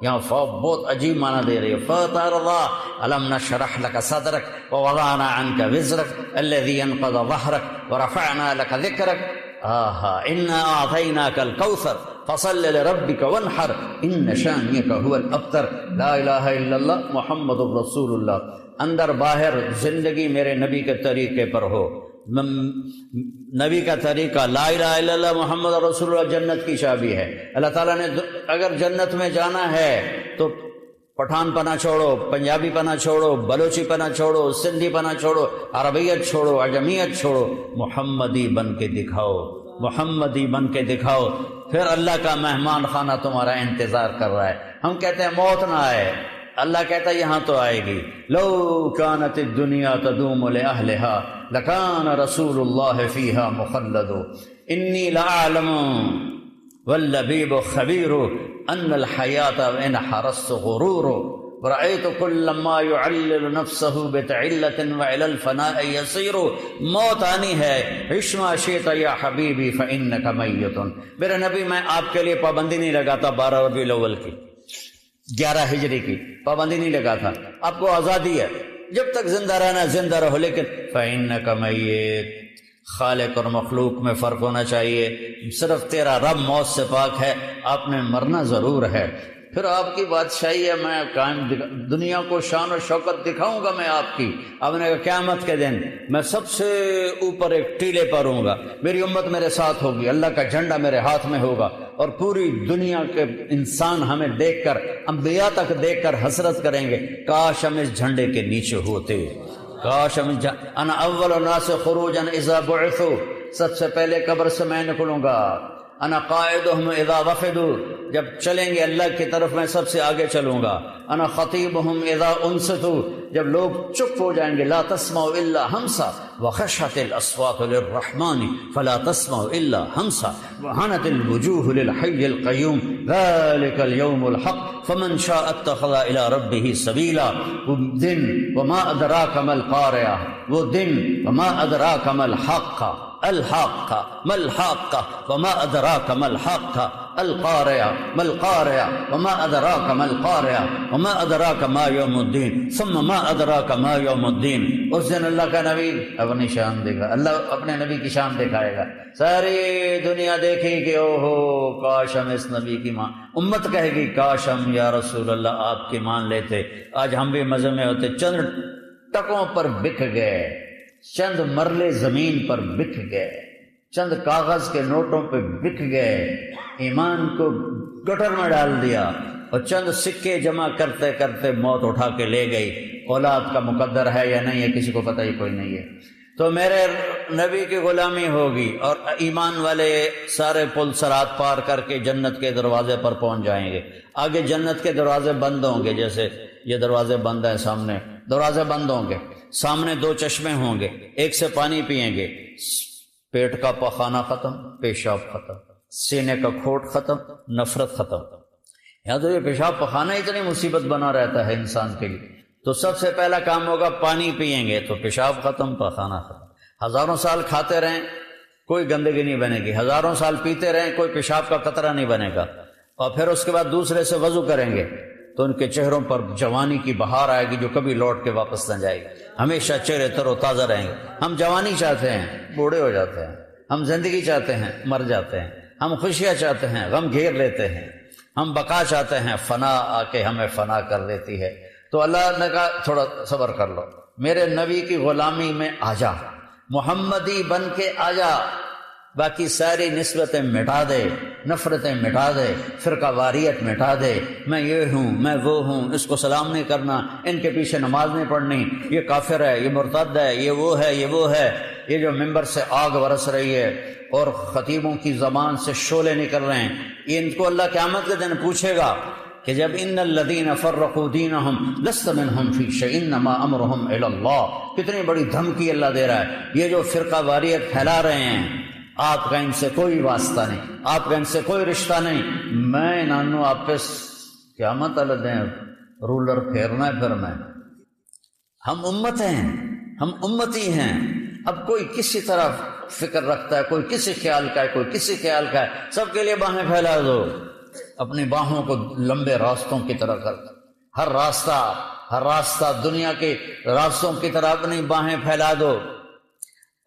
یہاں فا بہت عجیب معنی دے رہی ہے، فترضى ألم نشرح لك صدرك ووضعنا عنك وزرك الذي انقض ظهرك ورفعنا لك ذكرك إنا أعطيناك الكوثر فصل لربك وانحر إن شانئك هو الأبتر۔ لا الہ الا اللہ محمد رسول اللہ۔ اندر باہر زندگی میرے نبی کے طریقے پر ہو، نبی کا طریقہ لا الہ الا اللہ محمد رسول اللہ جنت کی چابی ہے۔ اللہ تعالیٰ نے اگر جنت میں جانا ہے تو پٹھان پنا چھوڑو، پنجابی پنا چھوڑو، بلوچی پنا چھوڑو، سندھی پنا چھوڑو، عربیت چھوڑو، عجمیت چھوڑو، محمدی بن کے دکھاؤ، محمدی بن کے دکھاؤ، پھر اللہ کا مہمان خانہ تمہارا انتظار کر رہا ہے۔ ہم کہتے ہیں موت نہ آئے، اللہ کہتا ہے یہاں تو آئے گی۔ لو كانت الدنيا تدوم لأهلها لكان رسول الله فيها مخلد إني لأعلم واللبيب خبير أن الحياة إن حرصت غرور ورأيت كل ما يعلل نفسه بتعلة وإلى الفناء يسير. موت آنی ہے، عش ما شئت یا حبیبی فإنک میت. میرے نبی میں آپ کے لیے پابندی نہیں لگاتا 12 ربیع الاول کی 11 ہجری کی پابندی نہیں لگاتا. آپ کو آزادی ہے، جب تک زندہ رہنا زندہ رہو، لیکن فإنک میت. خالق اور مخلوق میں فرق ہونا چاہیے. صرف تیرا رب موت سے پاک ہے، آپ نے مرنا ضرور ہے. پھر آپ کی بادشاہی ہے، میں قائم دنیا کو شان و شوکت دکھاؤں گا میں آپ کی. آپ نے کہا قیامت کے دن میں سب سے اوپر ایک ٹیلے پر ہوں گا، میری امت میرے ساتھ ہوگی، اللہ کا جھنڈا میرے ہاتھ میں ہوگا، اور پوری دنیا کے انسان ہمیں دیکھ کر، انبیاء تک دیکھ کر حسرت کریں گے، کاش ہم اس جھنڈے کے نیچے ہوتے، کاش ہم انا اول الناس خروجا اذا بعثوا. سب سے پہلے قبر سے میں نکلوں گا. انا قائدهم اذا وفدوا. جب چلیں گے اللہ کی طرف میں سب سے آگے چلوں گا. انا خطیبهم اذا انصتوا. جب لوگ چپ ہو جائیں گے، لا تسمعوا الا همسا وخشعت الاصوات للرحمن فلا تسمعوا الا همسا وعنت الوجوه للحي القيوم ذلك اليوم الحق فمن شاء اتخذ الى ربه سبيلا. وہ دن وما ادراک ما القارعہ، وہ دن وما ادراک ما الحاقہ، الحاقہ ما الحاقہ وما ادراک ما الحاقہ، القارعہ ما القارعہ وما ادراک ما القارعہ وما ادراک ما یوم الدین ثم ما ادراک ما یوم الدین. اس دن اللہ کا نبی اپنی شان دکھا، اللہ اپنے نبی کی شان دکھائے گا. ساری دنیا دیکھے گی کہ او ہو کاش ہم اس نبی کی مان، امت کہے گی کاش ہم یا رسول اللہ آپ کی مان لیتے، آج ہم بھی مزے میں ہوتے. چند ٹکوں پر بک گئے، چند مرلے زمین پر بک گئے، چند کاغذ کے نوٹوں پہ بک گئے، ایمان کو گٹر میں ڈال دیا، اور چند سکے جمع کرتے کرتے موت اٹھا کے لے گئی. اولاد کا مقدر ہے یا نہیں ہے کسی کو پتہ ہی کوئی نہیں ہے. تو میرے نبی کی غلامی ہوگی، اور ایمان والے سارے پل صراط پار کر کے جنت کے دروازے پر پہنچ جائیں گے. آگے جنت کے دروازے بند ہوں گے، جیسے یہ دروازے بند ہیں سامنے، دروازے بند ہوں گے. سامنے 2 چشمے ہوں گے، ایک سے پانی پئیں گے. پیٹ کا پخانہ ختم، پیشاب ختم، سینے کا کھوٹ ختم، نفرت ختم. یہاں تو یہ پیشاب پخانہ اتنی مصیبت بنا رہتا ہے انسان کے لیے. تو سب سے پہلا کام ہوگا پانی پئیں گے تو پیشاب ختم، پخانہ ختم. ہزاروں سال کھاتے رہیں کوئی گندگی نہیں بنے گی، ہزاروں سال پیتے رہیں کوئی پیشاب کا قطرہ نہیں بنے گا. اور پھر اس کے بعد دوسرے سے وضو کریں گے تو ان کے چہروں پر جوانی کی بہار آئے گی جو کبھی لوٹ کے واپس نہ جائے گی. ہمیشہ چہرے تر و تازہ رہیں گے. ہم جوانی چاہتے ہیں، بوڑھے ہو جاتے ہیں. ہم زندگی چاہتے ہیں، مر جاتے ہیں. ہم خوشیاں چاہتے ہیں، غم گھیر لیتے ہیں. ہم بقا چاہتے ہیں، فنا آ کے ہمیں فنا کر دیتی ہے. تو اللہ نے کہا تھوڑا صبر کر لو، میرے نبی کی غلامی میں آ جا، محمدی بن کے آ جا. باقی ساری نسبتیں مٹا دے، نفرتیں مٹا دے، فرقہ واریت مٹا دے. میں یہ ہوں، میں وہ ہوں، اس کو سلام نہیں کرنا، ان کے پیچھے نماز نہیں پڑھنی، یہ کافر ہے، یہ مرتد ہے، یہ وہ ہے، یہ وہ ہے. یہ جو ممبر سے آگ برس رہی ہے اور خطیبوں کی زبان سے شعلے نکل رہے ہیں، یہ ان کو اللہ قیامت کے دن پوچھے گا کہ جب ان الذین فرقوا دینہم لست منہم فی شیء انما امرہم الی اللہ. کتنی بڑی دھمکی اللہ دے رہا ہے. یہ جو فرقہ واریت پھیلا رہے ہیں، آپ کا ان سے کوئی واسطہ نہیں، آپ کا ان سے کوئی رشتہ نہیں. میں نانو آپ پہ قیامت والے دن رولر پھیرنا ہے. پھر میں ہم امت ہیں، ہم امتی ہیں. اب کوئی کسی طرف فکر رکھتا ہے، کوئی کسی خیال کا ہے، کوئی کسی خیال کا ہے. سب کے لیے باہیں پھیلا دو، اپنی باہوں کو لمبے راستوں کی طرح کر. ہر راستہ دنیا کے راستوں کی طرح اپنی باہیں پھیلا دو،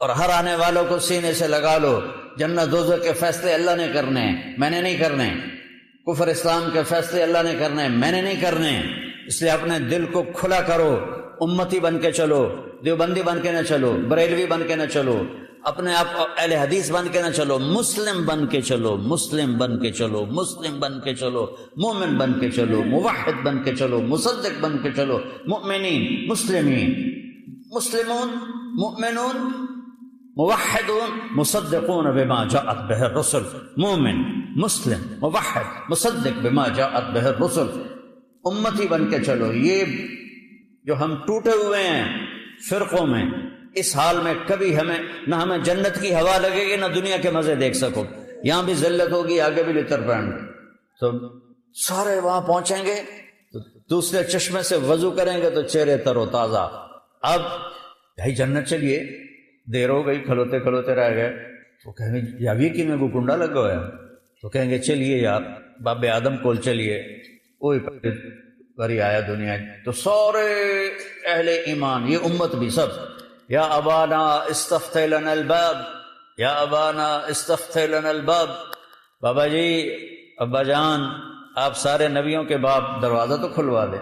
اور ہر آنے والوں کو سینے سے لگا لو. جنت دوزخ کے فیصلے اللہ نے کرنے ہیں، میں نے نہیں کرنے. کفر اسلام کے فیصلے اللہ نے کرنے ہیں، میں نے نہیں کرنے. اس لیے اپنے دل کو کھلا کرو. امتی بن کے چلو، دیوبندی بن کے نہ چلو، بریلوی بن کے نہ چلو، اپنے آپ اہل حدیث بن کے نہ چلو، مسلم بن کے چلو، مسلم بن کے چلو، مسلم بن کے چلو، مومن بن کے چلو، موحد بن کے چلو، مصدق بن کے چلو. مؤمنین، مسلمین، مسلمون، مؤمنون، موحدون، مصدقون بما جاءت به الرسل. مومن، مسلم، موحد، مصدق بما جاءت به الرسل. امتی بن کے چلو. یہ جو ہم ٹوٹے ہوئے ہیں فرقوں میں، اس حال میں کبھی نہ ہمیں جنت کی ہوا لگے گی، نہ دنیا کے مزے دیکھ سکو. یہاں بھی ذلت ہوگی، آگے بھی لتر پہن گے. تو سارے وہاں پہنچیں گے تو دوسرے چشمے سے وضو کریں گے تو چہرے تر و تازہ. اب بھائی جنت چلیے، دیر ہو گئی، کھلوتے کھلوتے رہ گئے. تو کہیں گے ابھی کہ میں کو کنڈا لگا ہوا ہے. تو کہیں گے چلیے یار باب آدم کول چلیے، وہی بری آیا دنیا. تو سارے اہل ایمان، یہ امت بھی سب، یا ابانا استفتح لنا الباب، یا ابانا استفتح لنا الباب. بابا جی، ابا جان، آپ سارے نبیوں کے باپ، دروازہ تو کھلوا دیں.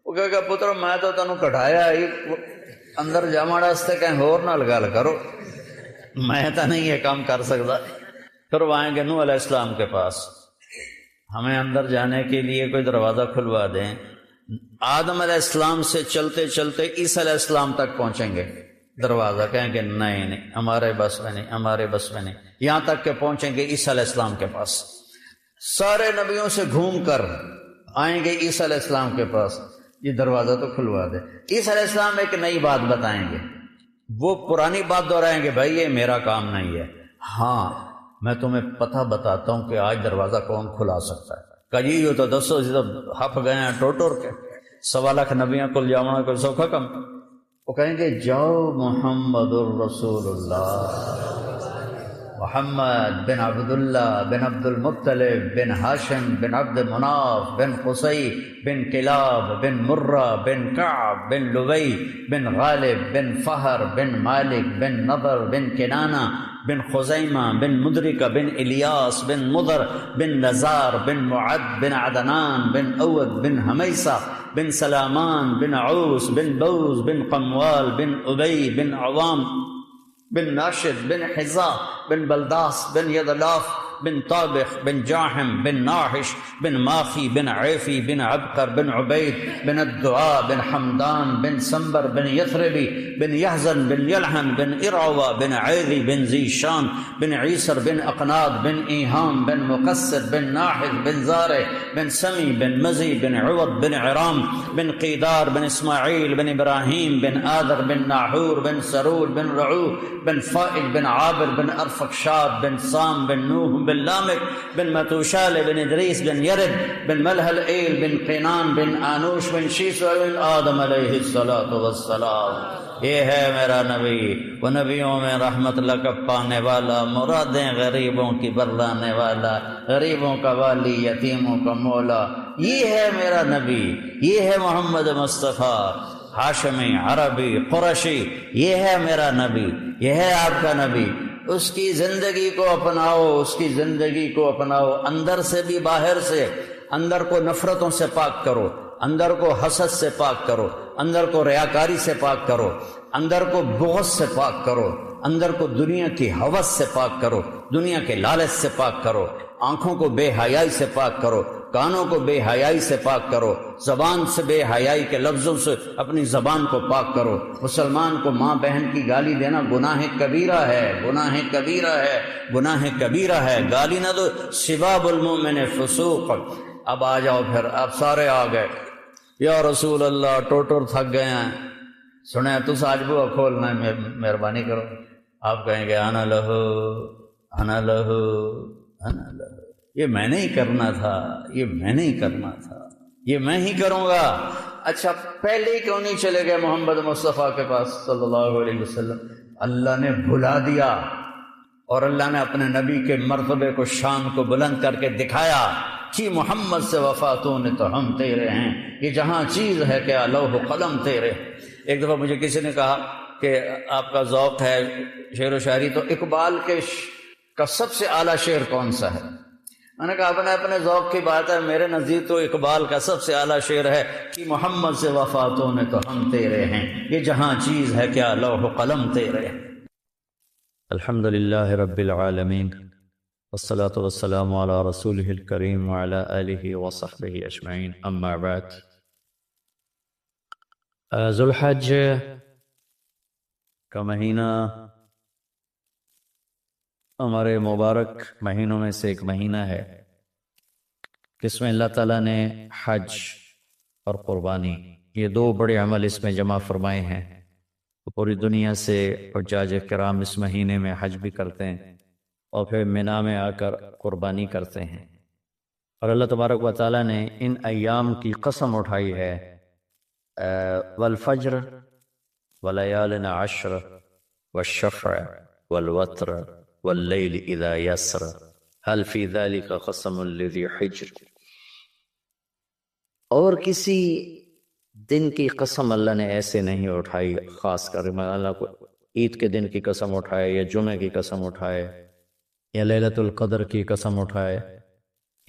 وہ کہے گا پتر میں تو تینوں کٹھایا ہی اندر جاما راستے کہیں اور نہ لگا کرو، میں تو نہیں یہ کام کر سکتا. پھر وہ آئیں گے نوح علیہ السلام کے پاس، ہمیں اندر جانے کے لیے کوئی دروازہ کھلوا دیں. آدم علیہ السلام سے چلتے چلتے عیسیٰ علیہ السلام تک پہنچیں گے، دروازہ کہیں گے نہیں ہمارے بس میں نہیں، ہمارے بس میں نہیں. یہاں تک کہ پہنچیں گے عیسیٰ علیہ السلام کے پاس. سارے نبیوں سے گھوم کر آئیں گے عیسیٰ علیہ السلام کے پاس، یہ دروازہ تو کھلوا دے. عیسیٰ علیہ السلام ایک نئی بات بتائیں گے، وہ پرانی بات دہرائیں گے، بھائی یہ میرا کام نہیں ہے، ہاں میں تمہیں پتہ بتاتا ہوں کہ آج دروازہ کون کھلا سکتا ہے. کہی ہو تو دسو، ہپ گئے ہیں ٹوٹور کے، 1.25 لاکھ نبیاں کل جانا کوئی سوکھا کم. وہ کہیں گے جاؤ محمد الرسول اللہ، محمد بن عبداللہ بن عبد المطلب بن ہاشم بن عبد مناف بن قصی بن کلاب بن مرہ بن کعب بن لبی بن غالب بن فہر بن مالک بن نضر بن کنانہ بن خزیمہ بن مدرکہ بن الیاس بن مضر بن نزار بن معد بن عدنان بن اود بن حمیسہ بن سلامان بن عوس بن بوز بن قموال بن ابی بن عوام بن ناشد بن حزا بن بلداس بن یدلاف بن طابخ بن جاحم بن ناحش بن ماخی بن عیفی بن عبقر بن عبید بن الدعاء بن حمدان بن سنبر بن یثربی بن یحزن بن یلحن بن ارعوہ بن عیلی بن ذیشان بن عیسر بن اقناد بن ایہام بن مقصد بن ناحد بن زارع بن سمی بن مزی بن عوض بن عرام بن قیدار بن اسماعیل بن ابراہیم بن آدر بن ناحور بن سرور بن رعو بن فائل بن عابر بن ارفقشاد بن سام بن نوح بن لامک بن متوشال بن ادریس بن یرد بن ملحل ایل بن قینان بن آنوش بن شیس بن آدم علیہ السلام. یہ ہے میرا نبی، وہ نبیوں میں رحمت لقب پانے والا، مرادیں غریبوں کی برلانے والا، غریبوں کا والی، یتیموں کا مولا. یہ ہے میرا نبی، یہ ہے محمد مصطفیٰ، ہاشمی، عربی، قرشی. یہ ہے میرا نبی، یہ ہے آپ کا نبی. اس کی زندگی کو اپناؤ، اس کی زندگی کو اپناؤ، اندر سے بھی باہر سے. اندر کو نفرتوں سے پاک کرو، اندر کو حسد سے پاک کرو، اندر کو ریاکاری سے پاک کرو، اندر کو بغض سے پاک کرو، اندر کو دنیا کی ہوس سے پاک کرو، دنیا کے لالچ سے پاک کرو، آنکھوں کو بے حیائی سے پاک کرو، کانوں کو بے حیائی سے پاک کرو، زبان سے بے حیائی کے لفظوں سے اپنی زبان کو پاک کرو. مسلمان کو ماں بہن کی گالی دینا گناہ کبیرہ ہے، گناہ کبیرہ ہے، گناہ کبیرہ ہے. گالی نہ دو، سباب المؤمن فسوق. اب آ جاؤ، پھر آپ سارے آ گئے. یا رسول اللہ ٹوٹر تھک گئے ہیں، سنیں تو آج بوا کھولنا ہے، مہربانی کرو. آپ کہیں گے انا لہو انا لہو انا لہو، یہ میں نے ہی کرنا تھا، یہ میں نے ہی کرنا تھا، یہ میں ہی کروں گا. اچھا پہلے ہی کیوں نہیں چلے گئے محمد مصطفیٰ کے پاس صلی اللہ علیہ وسلم؟ اللہ نے بھلا دیا، اور اللہ نے اپنے نبی کے مرتبے کو، شان کو بلند کر کے دکھایا کہ محمد سے وفاتوں نے تو ہم تیرے ہیں. یہ جہاں چیز ہے کہ لوح و قلم تیرے. ایک دفعہ مجھے کسی نے کہا کہ آپ کا ذوق ہے شعر و شاعری، تو اقبال کا سب سے اعلیٰ شعر کون سا ہے؟ میں نے کہا اپنے ذوق کی بات ہے، میرے نزدیک تو اقبال کا سب سے اعلیٰ شعر ہے کہ محمد سے وفاتوں نے تو ہم تیرے ہیں، یہ جہاں چیز ہے کیا لوح و قلم تیرے. الحمد للہ رب العالمین، والصلاة والسلام علی رسولہ الکریم وعلی آلہ وصحبہ اجمعین، اما بعد. ذو الحج کا مہینہ ہمارے مبارک مہینوں میں سے ایک مہینہ ہے جس میں اللہ تعالیٰ نے حج اور قربانی، یہ دو بڑے عمل اس میں جمع فرمائے ہیں. پوری دنیا سے حجاج کرام اس مہینے میں حج بھی کرتے ہیں اور پھر مینا میں آ کر قربانی کرتے ہیں. اور اللہ تبارک و تعالیٰ نے ان ایام کی قسم اٹھائی ہے، والفجر ولیال عشر والشفع والوتر واللیل اذا یسر هل فی ذلک قسم لذی حجر۔ اور کسی دن کی قسم اللہ نے ایسے نہیں اٹھائی، خاص کر اللہ کو عید کے دن کی قسم اٹھائے، یا جمعہ کی قسم اٹھائے، یا لیلۃ القدر کی قسم اٹھائے،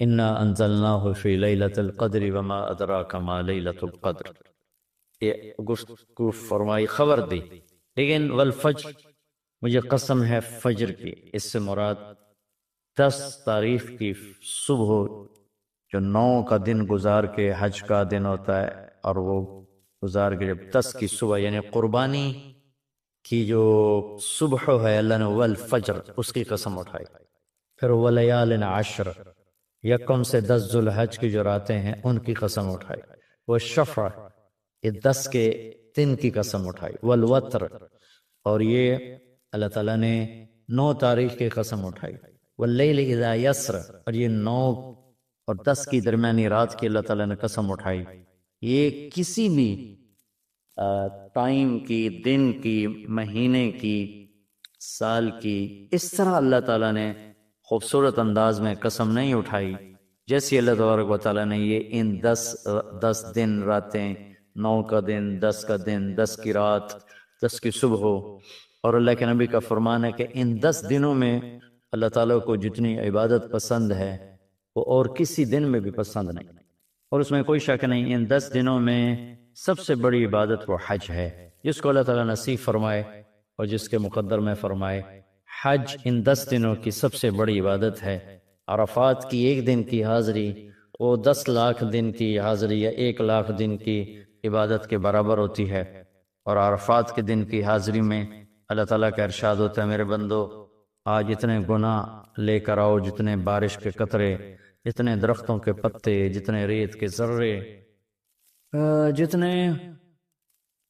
انا انزلناہ فی لیلۃ القدر وما ادراک ما لیلۃ القدر، یہ گفتگو فرمائی، خبر دی۔ لیکن والفجر، مجھے قسم ہے فجر کی، اس سے مراد 10 تاریخ کی صبح جو 9 کا دن گزار کے حج کا دن ہوتا ہے، اور وہ گزار کے جب 10 کی صبح یعنی قربانی کی جو صبح ہے، اللہ نے والفجر اس کی قسم اٹھائی۔ پھر ولیال عشر، یکم سے 10 ذوالحج کی جو راتیں ہیں ان کی قسم اٹھائی۔ والشفع، یہ 10 کے دن کی قسم اٹھائی۔ والوتر، اور یہ اللہ تعالیٰ نے 9 تاریخ کی قسم اٹھائی۔ واللیل اذا یسر، اور یہ 9 اور 10 کی درمیانی رات کی اللہ تعالیٰ نے قسم اٹھائی۔ یہ کسی بھی ٹائم کی، دن کی، مہینے کی، سال کی، اس طرح اللہ تعالیٰ نے خوبصورت انداز میں قسم نہیں اٹھائی جیسی اللہ تبارک و تعالیٰ نے یہ ان 10 دن راتیں، 9 کا دن، 10 کا دن، 10 کی رات، 10 کی صبح ہو۔ اور اللہ کے نبی کا فرمان ہے کہ ان 10 دنوں میں اللہ تعالیٰ کو جتنی عبادت پسند ہے وہ اور کسی دن میں بھی پسند نہیں، اور اس میں کوئی شک نہیں، ان 10 دنوں میں سب سے بڑی عبادت وہ حج ہے، جس کو اللہ تعالیٰ نصیب فرمائے اور جس کے مقدر میں فرمائے۔ حج ان 10 دنوں کی سب سے بڑی عبادت ہے۔ عرفات کی 1 دن کی حاضری وہ 10 لاکھ دن کی حاضری یا 1 لاکھ دن کی عبادت کے برابر ہوتی ہے۔ اور عرفات کے دن کی حاضری میں اللہ تعالیٰ کا ارشاد ہوتا ہے، میرے بندو آج اتنے گناہ لے کر آؤ، جتنے بارش کے قطرے، جتنے درختوں کے پتے، جتنے ریت کے ذرے، جتنے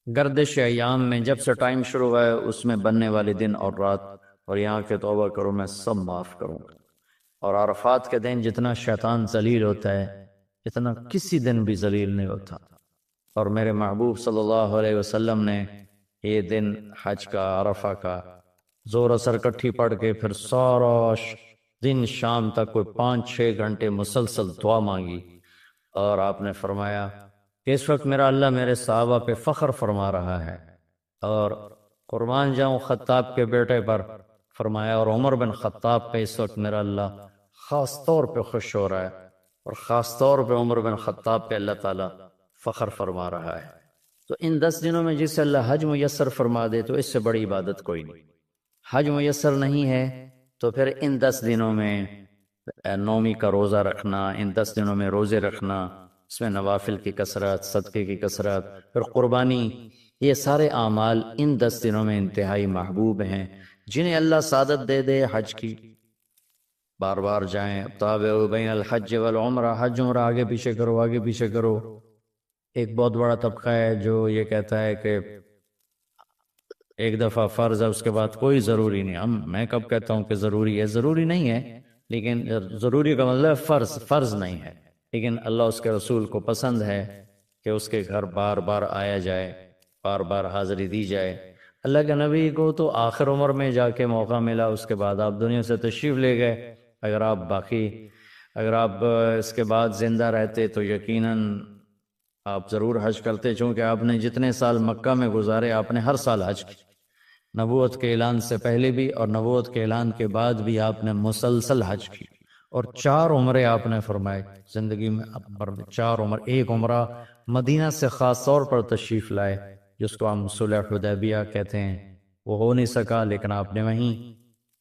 گردش ایام میں جب سے ٹائم شروع ہوا ہے اس میں بننے والے دن اور رات، اور یہاں کے توبہ کرو میں سب معاف کروں گا۔ اور عرفات کے دن جتنا شیطان ذلیل ہوتا ہے اتنا کسی دن بھی ذلیل نہیں ہوتا۔ اور میرے محبوب صلی اللہ علیہ وسلم نے یہ دن حج کا، عرفہ کا، زور اثر کٹھی پڑھ کے پھر سارا دن شام تک کوئی 5-6 گھنٹے مسلسل دعا مانگی، اور آپ نے فرمایا کہ اس وقت میرا اللہ میرے صحابہ پہ فخر فرما رہا ہے، اور قربان جاؤں خطاب کے بیٹے پر، فرمایا، اور عمر بن خطاب پہ اس وقت میرا اللہ خاص طور پہ خوش ہو رہا ہے، اور خاص طور پہ عمر بن خطاب پہ اللہ تعالیٰ فخر فرما رہا ہے۔ تو ان 10 دنوں میں جسے اللہ حج میسر فرما دے تو اس سے بڑی عبادت کوئی نہیں۔ حج میسر نہیں ہے تو پھر ان 10 دنوں میں نومی کا روزہ رکھنا، ان 10 دنوں میں روزے رکھنا، اس میں نوافل کی کثرت، صدقے کی کثرت، پھر قربانی، یہ سارے اعمال ان 10 دنوں میں انتہائی محبوب ہیں، جنہیں اللہ سعادت دے دے حج کی، بار بار جائیں۔ تابعوا بین الحج والعمرہ، حج عمرہ آگے پیچھے کرو، آگے پیچھے کرو۔ ایک بہت بڑا طبقہ ہے جو یہ کہتا ہے کہ ایک دفعہ فرض ہے اس کے بعد کوئی ضروری نہیں۔ میں کب کہتا ہوں کہ ضروری ہے؟ ضروری نہیں ہے، لیکن ضروری کا مطلب فرض نہیں ہے، لیکن اللہ اس کے رسول کو پسند ہے کہ اس کے گھر بار بار آیا جائے، بار بار حاضری دی جائے۔ اللہ کے نبی کو تو آخر عمر میں جا کے موقع ملا، اس کے بعد آپ دنیا سے تشریف لے گئے۔ اگر آپ اس کے بعد زندہ رہتے تو یقیناً آپ ضرور حج کرتے، چونکہ آپ نے جتنے سال مکہ میں گزارے آپ نے ہر سال حج کی، نبوت کے اعلان سے پہلے بھی اور نبوت کے اعلان کے بعد بھی آپ نے مسلسل حج کی، اور 4 عمرے آپ نے فرمائے زندگی میں، 4 عمر۔ ایک عمرہ مدینہ سے خاص طور پر تشریف لائے جس کو ہم صلح حدیبیہ کہتے ہیں، وہ ہو نہیں سکا، لیکن آپ نے وہیں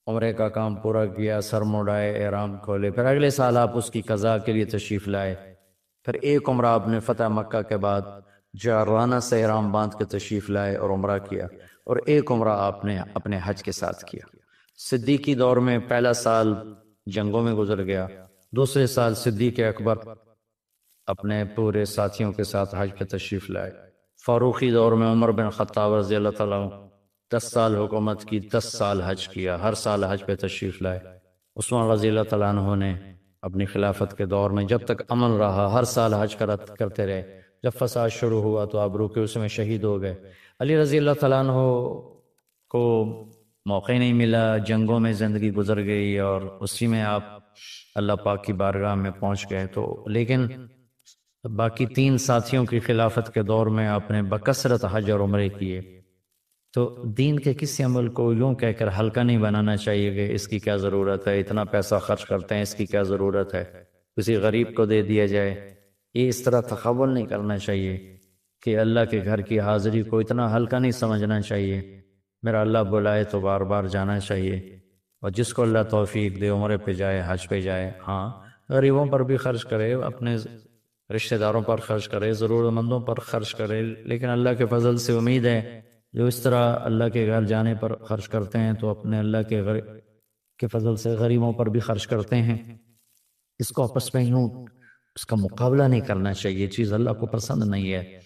عمرے کا کام پورا کیا، سر مڑائے، احرام کھولے، پھر اگلے سال آپ اس کی قضاء کے لیے تشریف لائے۔ پھر ایک عمرہ آپ نے فتح مکہ کے بعد جارانہ سے احرام باندھ کے تشریف لائے اور عمرہ کیا، اور ایک عمرہ آپ نے اپنے حج کے ساتھ کیا۔ صدیقی دور میں پہلا سال جنگوں میں گزر گیا، دوسرے سال صدیق اکبر اپنے پورے ساتھیوں کے ساتھ حج پہ تشریف لائے۔ فاروقی دور میں عمر بن خطاب رضی اللہ تعالیٰ عنہ 10 سال حکومت کی، 10 سال حج کیا، ہر سال حج پہ تشریف لائے۔ عثمان رضی اللہ تعالیٰ عنہ نے اپنی خلافت کے دور میں جب تک امن رہا ہر سال حج کرتے رہے. جب فساد شروع ہوا تو آپ رکے اس میں شہید ہو گئے. علی رضی اللہ تعالیٰ عنہ کو موقع نہیں ملا، جنگوں میں زندگی گزر گئی اور اسی میں آپ اللہ پاک کی بارگاہ میں پہنچ گئے. تو لیکن باقی 3 ساتھیوں کی خلافت کے دور میں آپ نے بکثرت حج اور عمرے کیے. تو دین کے کسی عمل کو یوں کہہ کر ہلکا نہیں بنانا چاہیے کہ اس کی کیا ضرورت ہے، اتنا پیسہ خرچ کرتے ہیں اس کی کیا ضرورت ہے، کسی غریب کو دے دیا جائے. یہ اس طرح تخول نہیں کرنا چاہیے کہ اللہ کے گھر کی حاضری کو اتنا ہلکا نہیں سمجھنا چاہیے. میرا اللہ بلائے تو بار بار جانا چاہیے، اور جس کو اللہ توفیق دے عمرے پہ جائے، حج پہ جائے. ہاں غریبوں پر بھی خرچ کرے، اپنے رشتہ داروں پر خرچ کرے، ضرورت مندوں پر خرچ کرے، لیکن اللہ کے فضل سے امید ہے جو اس طرح اللہ کے گھر جانے پر خرچ کرتے ہیں تو اپنے اللہ کے فضل سے غریبوں پر بھی خرچ کرتے ہیں. اس کو آپس میں یوں اس کا مقابلہ نہیں کرنا چاہیے، چیز اللہ کو پسند نہیں ہے.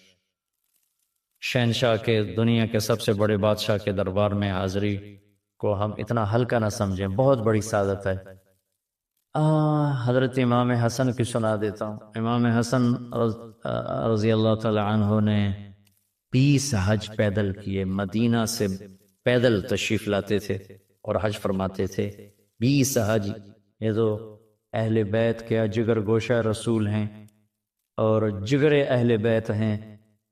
شہنشاہ کے دنیا کے سب سے بڑے بادشاہ کے دربار میں حاضری کو ہم اتنا ہلکا نہ سمجھیں، بہت بڑی سعادت ہے. حضرت امام حسن کی سنا دیتا ہوں. امام حسن رضی اللہ تعالی عنہ نے 20 حج پیدل کیے، مدینہ سے پیدل تشریف لاتے تھے اور حج فرماتے تھے. 20 حج. یہ تو اہل بیت کے جگر گوشہ رسول ہیں اور جگر اہل بیت ہیں،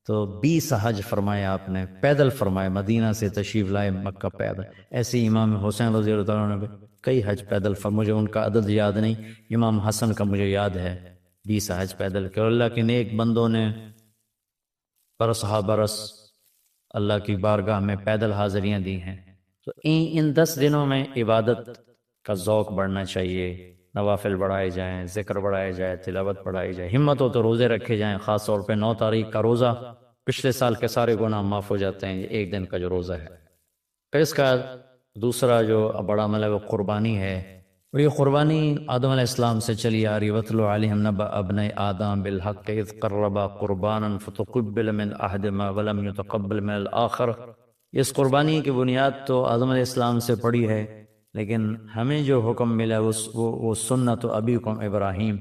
تو 20 حج فرمایا آپ نے، پیدل فرمایا، مدینہ سے تشریف لائے مکہ پیدل. ایسے امام حسین رضی اللہ عنہ نے کئی حج پیدل مجھے ان کا عدد یاد نہیں، امام حسن کا مجھے یاد ہے 20 حج پیدل کے. اور اللہ کے نیک بندوں نے برس ہا برس اللہ کی بارگاہ میں پیدل حاضریاں دی ہیں. تو ان 10 دنوں میں عبادت کا ذوق بڑھنا چاہیے، نوافل بڑھائے جائیں، ذکر بڑھائے جائے، تلاوت بڑھائی جائے، ہمت ہو تو روزے رکھے جائیں. خاص طور پہ 9 تاریخ کا روزہ پچھلے سال کے سارے گناہ معاف ہو جاتے ہیں، یہ ایک دن کا جو روزہ ہے. پھر اس کا دوسرا جو بڑا عمل ہے وہ قربانی ہے. اور یہ قربانی آدم علیہ السلام سے چلی آ رہی. وَاتْلُ عَلَيْهِمْ نَبَأَ ابْنَيْ آدَمَ بِالْحَقِّ إِذْ قَرَّبَا قُرْبَانًا فَتُقُبِّلَ مِنْ أَحَدِهِمَا وَلَمْ يُتَقَبَّلْ مِنَ الْآخَرِ. اس قربانی کی بنیاد تو آدم علیہ السلام سے پڑی ہے، لیکن ہمیں جو حکم ملا وہ سنت ابیکم ابراہیم،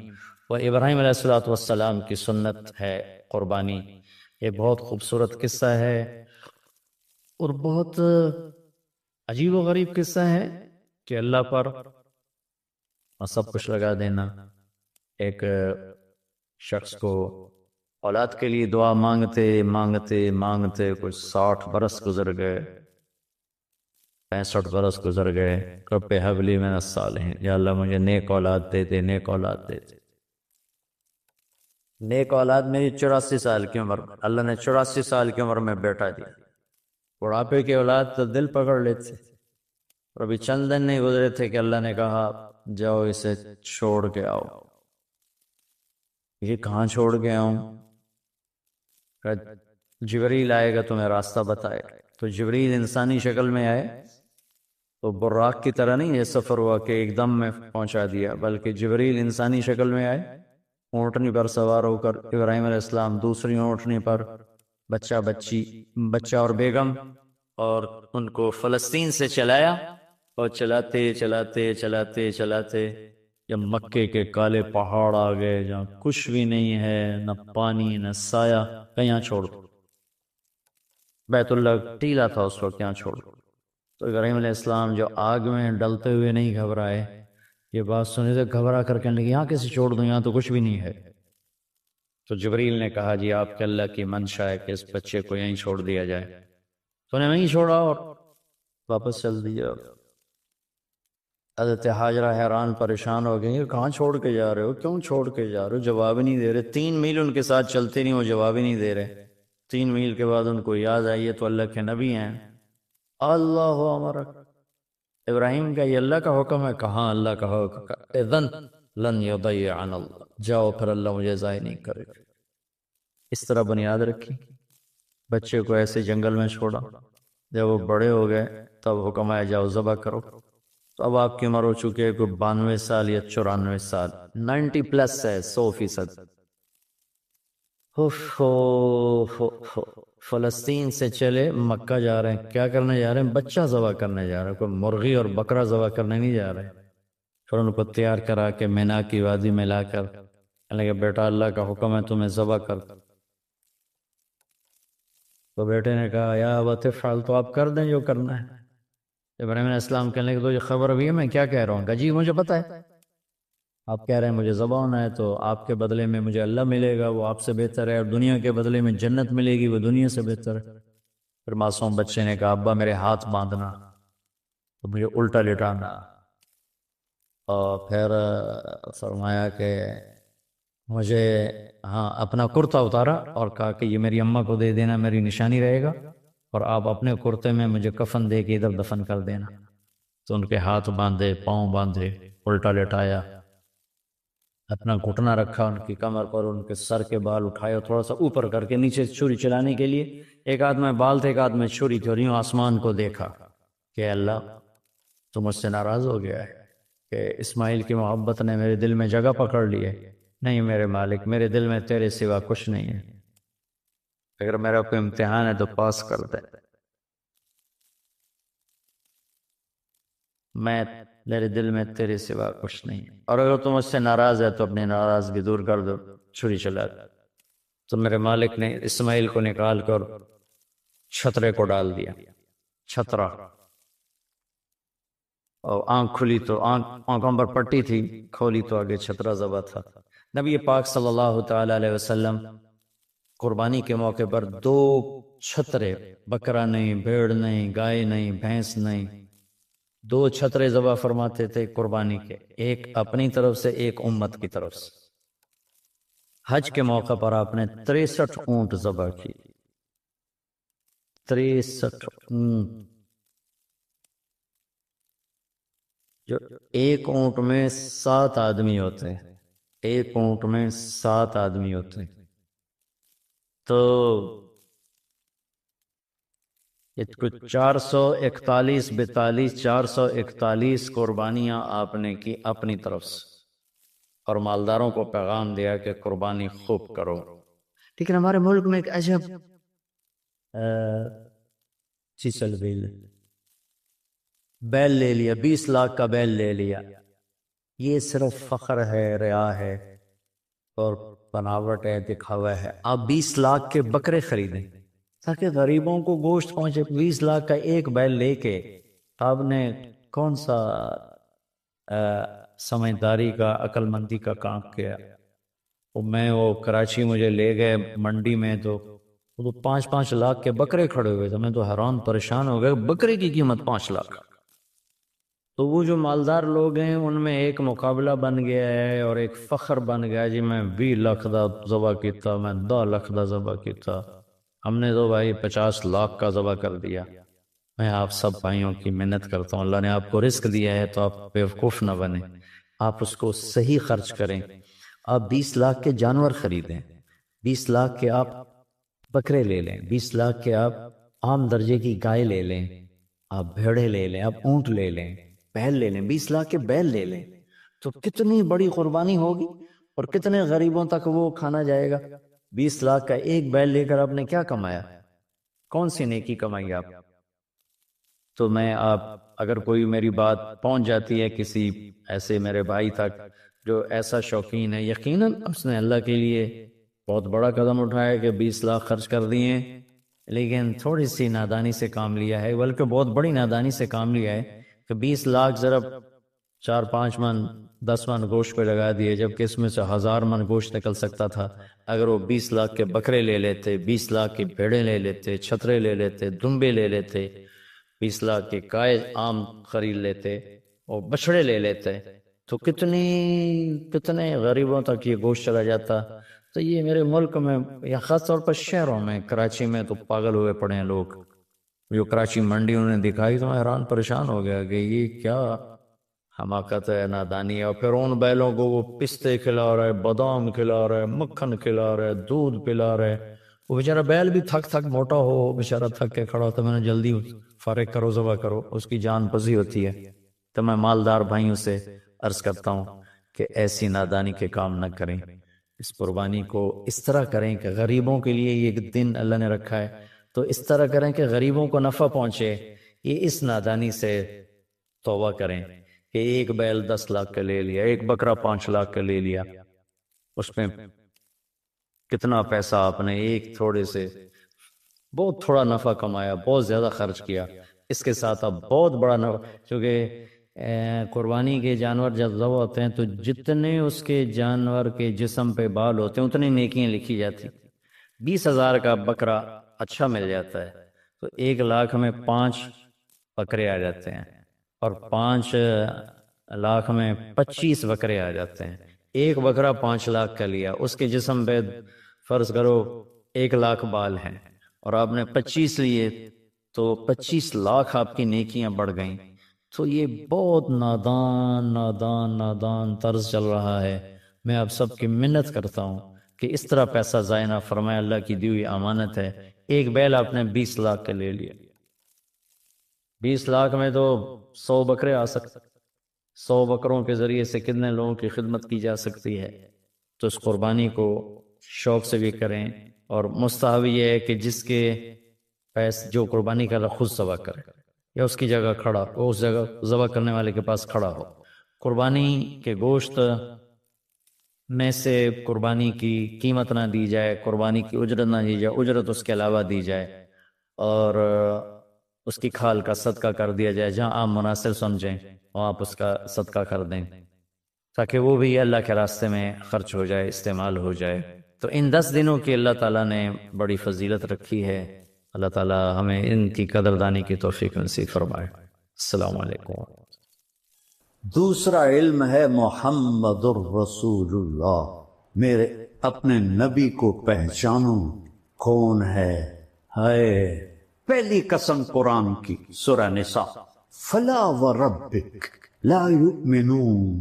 وہ ابراہیم علیہ السلام کی سنت ہے قربانی. یہ بہت خوبصورت قصہ ہے اور بہت عجیب و غریب قصہ ہے کہ اللہ پر سب کچھ لگا دینا. ایک شخص کو اولاد کے لیے دعا مانگتے مانگتے مانگتے کچھ 60 برس گزر گئے، 65 برس گزر گئے. رب ہب لی من الصالحین، یا اللہ مجھے نیک اولاد دے دے، نیک اولاد دے دے. نیک اولاد میری 84 سال کی عمر، اللہ نے 84 سال کی عمر میں بیٹا دیا. بڑھاپے کی اولاد تو دل پکڑ لیتے. اور ابھی چند دن نہیں گزرے تھے کہ اللہ نے کہا جاؤ اسے چھوڑ کے آؤ. یہ کہاں چھوڑ کے آؤں؟ جبریل آئے گا تمہیں راستہ بتائے. تو جبریل انسانی شکل میں آئے تو براق کی طرح نہیں یہ سفر ہوا کہ ایک دم میں پہنچا دیا، بلکہ جبریل انسانی شکل میں آئے، اونٹنی پر سوار ہو کر ابراہیم علیہ السلام دوسری اونٹنی پر، بچہ اور بیگم، اور ان کو فلسطین سے چلایا. اور چلاتے چلاتے چلاتے چلاتے جب مکے کے کالے پہاڑ آ گئے جہاں کچھ بھی نہیں ہے، نہ پانی نہ سایہ، کہیں چھوڑ دو. بیت اللہ ٹیلا تھا اس وقت، یہاں چھوڑ دو. تو ابراہیم علیہ السلام جو آگ میں ڈلتے ہوئے نہیں گھبرائے، یہ بات سنی تو گھبرا کر کہنے لگے یہاں کیسے چھوڑ دوں، یہاں تو کچھ بھی نہیں ہے. تو جبریل نے کہا جی آپ کے اللہ کی منشا ہے کہ اس بچے کو یہیں چھوڑ دیا جائے. تو نے وہیں چھوڑا اور واپس چل دیا. حضرت حاجرہ حیران پریشان ہو گئی، کہاں چھوڑ کے جا رہے ہو، کیوں چھوڑ کے جا رہے ہو؟ جواب ہی نہیں دے رہے. 3 میل ان کے ساتھ چلتے نہیں، وہ جواب ہی نہیں دے رہے. 3 میل کے بعد ان کو یاد آئی یہ تو اللہ کے نبی ہیں. اللہ امرک، ابراہیم کا یہ اللہ کا حکم ہے. کہاں اللہ کا حکم؟ اذن لن یضیعنا اللہ، جاؤ پھر اللہ مجھے ضائع نہیں کرے گا. اس طرح بنیاد رکھی، بچے کو ایسے جنگل میں چھوڑا. جب وہ بڑے ہو گئے تب حکم آیا جاؤ ذبح کرو. تو اب آپ کی عمر ہو چکی ہے کوئی 92 سال یا 94 سال، 90 پلس ہے، 100%. فلسطین سے چلے مکہ جا رہے ہیں. کیا کرنے جا رہے ہیں؟ بچہ ذبح کرنے جا رہے ہیں. کوئی مرغی اور بکرا ذبح کرنے نہیں جا رہے ہیں. پھر ان کو تیار کرا کے مینا کی وادی میں لا کر کہنے لگے بیٹا اللہ کا حکم ہے تمہیں ذبح کر. تو بیٹے نے کہا یا ابت افعل، تو آپ کر دیں جو کرنا ہے. ابراہیم علیہ السلام کہنے لگے تو یہ خبر بھی ہے میں کیا کہہ رہا ہوں؟ کہا جی مجھے پتا ہے، آپ کہہ رہے ہیں مجھے ذبح ہونا ہے، تو آپ کے بدلے میں مجھے اللہ ملے گا وہ آپ سے بہتر ہے، اور دنیا کے بدلے میں جنت ملے گی وہ دنیا سے بہتر ہے. پھر معصوم بچے نے کہا ابا میرے ہاتھ باندھنا، تو مجھے الٹا لٹانا، اور پھر فرمایا کہ مجھے اپنا کرتا اتارا اور کہا کہ یہ میری اماں کو دے دینا، میری نشانی رہے گا، اور آپ اپنے کرتے میں مجھے کفن دے کے ادھر دفن کر دینا. تو ان کے ہاتھ باندھے، پاؤں باندھے، الٹا لٹایا، اپنا گھٹنا رکھا ان کی کمر پر، ان کے سر کے بال اٹھائے تھوڑا سا اوپر کر کے نیچے چھری چلانے کے لیے. ایک ہاتھ میں بال تھے ایک ہاتھ میں چھری تھی، اور یوں آسمان کو دیکھا کہ اللہ تو مجھ سے ناراض ہو گیا ہے کہ اسماعیل کی محبت نے میرے دل میں جگہ پکڑ لی ہے. نہیں میرے مالک، میرے دل میں تیرے سوا کچھ نہیں ہے، اگر میرا کوئی امتحان ہے تو پاس کر دے. میرے دل میں تیرے سوا کچھ نہیں ہے، اور اگر تم مجھ سے ناراض ہے تو اپنی ناراضگی دور کر دو، چھری چلا دو. تو میرے مالک نے اسماعیل کو نکال کر چھترے کو ڈال دیا، چھترا، اور آنکھ کھلی تو آنکھوں پر پٹی تھی، کھولی تو آگے چھترا ذبح تھا. نبی پاک صلی اللہ تعالی علیہ وسلم قربانی کے موقع پر 2 چھترے، بکرا نہیں، بھیڑ نہیں، گائے نہیں، بھینس نہیں، 2 چھترے ذبح فرماتے تھے قربانی کے، ایک اپنی طرف سے ایک امت کی طرف سے. حج کے موقع پر آپ نے 63 اونٹ ذبح کی، 63 اونٹ، جو ایک اونٹ میں 7 آدمی ہوتے ہیں، ایک اونٹ میں 7 آدمی ہوتے ہیں. تو 441 441 قربانیاں آپ نے کی اپنی طرف سے، اور مالداروں کو پیغام دیا کہ قربانی خوب کرو. لیکن ہمارے ملک میں ایک عجب چیز چل رہی ہے، بیل لے لیا، 20 لاکھ کا بیل لے لیا. یہ صرف فخر ہے، ریا ہے، اور بناوٹ ہے، دکھاوا ہے. آپ 20 لاکھ کے بکرے خریدیں تاکہ غریبوں کو گوشت پہنچے. 20 لاکھ کا ایک بیل لے کے آپ نے کون سا سمجھداری کا، عقل مندی کا کام کیا؟ وہ کراچی مجھے لے گئے منڈی میں، تو 5-5 لاکھ کے بکرے کھڑے ہوئے تھے. میں تو حیران پریشان ہو گئے، بکرے کی قیمت 5 لاکھ. تو وہ جو مالدار لوگ ہیں ان میں ایک مقابلہ بن گیا ہے اور ایک فخر بن گیا، جی میں 20 لاکھ دا ذبح کیتا، میں 10 لاکھ دا ذبح کیتا. ہم نے تو بھائی 50 لاکھ کا ذبح کر دیا. میں آپ سب بھائیوں کی منت کرتا ہوں، اللہ نے آپ کو رزق دیا ہے تو آپ بیوقوف نہ بنیں، آپ اس کو صحیح خرچ کریں. آپ 20 لاکھ کے جانور خریدیں، 20 لاکھ کے آپ بکرے لے لیں، 20 لاکھ کے آپ عام درجے کی گائے لے لیں، آپ بھیڑے لے لیں، آپ اونٹ لے لیں، بیل لے لیں، 20 لاکھ کے بیل لے لیں، تو کتنی بڑی قربانی ہوگی اور کتنے غریبوں تک وہ کھانا جائے گا. 20 لاکھ کا ایک بیل لے کر آپ نے کیا کمایا؟ کون سی نیکی کمائی آپ؟ تو میں اگر کوئی میری بات پہنچ جاتی ہے کسی ایسے میرے بھائی تک جو ایسا شوقین ہے، یقیناً اس نے اللہ کے لیے بہت بڑا قدم اٹھایا کہ 20 لاکھ خرچ کر دیے، لیکن تھوڑی سی نادانی سے کام لیا ہے، بلکہ بہت بڑی نادانی سے کام لیا ہے کہ 20 لاکھ ضرب 4-5 من 10 من گوشت پہ لگا دیے، جبکہ اس میں سے 1000 من گوشت نکل سکتا تھا. اگر وہ 20 لاکھ کے بکرے لے لیتے، 20 لاکھ کی بھیڑیں لے لیتے، چھترے لے لیتے، دمبے لے لیتے، 20 لاکھ کے گائے عام خرید لیتے اور بچڑے لے لیتے، تو کتنے غریبوں تک یہ گوشت چلا جاتا. تو یہ میرے ملک میں یا خاص طور پر شہروں میں، کراچی میں تو پاگل ہوئے پڑے ہیں لوگ. جو کراچی منڈی انہوں نے دکھائی تو میں حیران پریشان ہو گیا کہ یہ کیا حماقت ہے، نادانی ہے. اور پھر ان بیلوں کو وہ پستے کھلا رہے، بادام کھلا رہے، مکھن کھلا رہے، دودھ پلا رہے. وہ بیچارہ بیل بھی تھک موٹا ہو، بیچارہ تھک کے کھڑا ہوتا. میں نے جلدی فارغ کرو، ذبح کرو، اس کی جان پزی ہوتی ہے. تو میں مالدار بھائیوں سے عرض کرتا ہوں کہ ایسی نادانی کے کام نہ کریں. اس قربانی کو اس طرح کریں کہ غریبوں کے لیے یہ دن اللہ نے رکھا ہے تو اس طرح کریں کہ غریبوں کو نفع پہنچے. یہ اس نادانی سے توبہ کریں کہ ایک بیل 10 لاکھ کا لے لیا، ایک بکرا 5 لاکھ کا لے لیا، اس میں کتنا پیسہ آپ نے ایک تھوڑے سے بہت تھوڑا نفع کمایا، بہت زیادہ خرچ کیا، اس کے ساتھ اب بہت بڑا نفع، کیونکہ قربانی کے جانور جب ذبح ہوتے ہیں تو جتنے اس کے جانور کے جسم پہ بال ہوتے ہیں اتنی نیکیاں لکھی جاتی. 20,000 کا بکرا اچھا مل جاتا ہے تو 1 لاکھ میں 5 بکرے آ جاتے ہیں، اور 5 لاکھ میں 25 بکرے آ جاتے ہیں. ایک بکرا 5 لاکھ کا لیا، اس کے جسم پہ فرض کرو 1 لاکھ بال ہیں اور آپ نے 25 لیے تو 25 لاکھ آپ کی نیکیاں بڑھ گئیں. تو یہ بہت نادان طرز چل رہا ہے. میں آپ سب کی منت کرتا ہوں کہ اس طرح پیسہ ضائع نہ فرمائے، اللہ کی دی ہوئی امانت ہے. ایک بیل آپ نے 20 لاکھ کا لے لیا، 20 لاکھ میں تو 100 بکرے آ سکتے، 100 بکروں کے ذریعے سے کتنے لوگوں کی خدمت کی جا سکتی ہے. تو اس قربانی کو شوق سے بھی کریں، اور مستحب یہ ہے کہ جس کے پیسے جو قربانی کا خود ذبح کرے یا اس کی جگہ کھڑا ہو، اس جگہ ذبح کرنے والے کے پاس کھڑا ہو. قربانی کے گوشت میں سے قربانی کی قیمت نہ دی جائے، قربانی کی اجرت نہ دی جائے، اجرت اس کے علاوہ دی جائے، اور اس کی کھال کا صدقہ کر دیا جائے. جہاں آپ مناسب سمجھیں وہاں آپ اس کا صدقہ کر دیں تاکہ وہ بھی اللہ کے راستے میں خرچ ہو جائے، استعمال ہو جائے. تو ان 10 دنوں کی اللہ تعالیٰ نے بڑی فضیلت رکھی ہے. اللہ تعالیٰ ہمیں ان کی قدردانی کی توفیق نصیب فرمائے. السلام علیکم. دوسرا علم ہے محمد الرسول اللہ، میرے اپنے نبی کو پہچانو کون ہے. پہلی قسم قرآن کی سورہ نساء، فلا وربک لا یؤمنون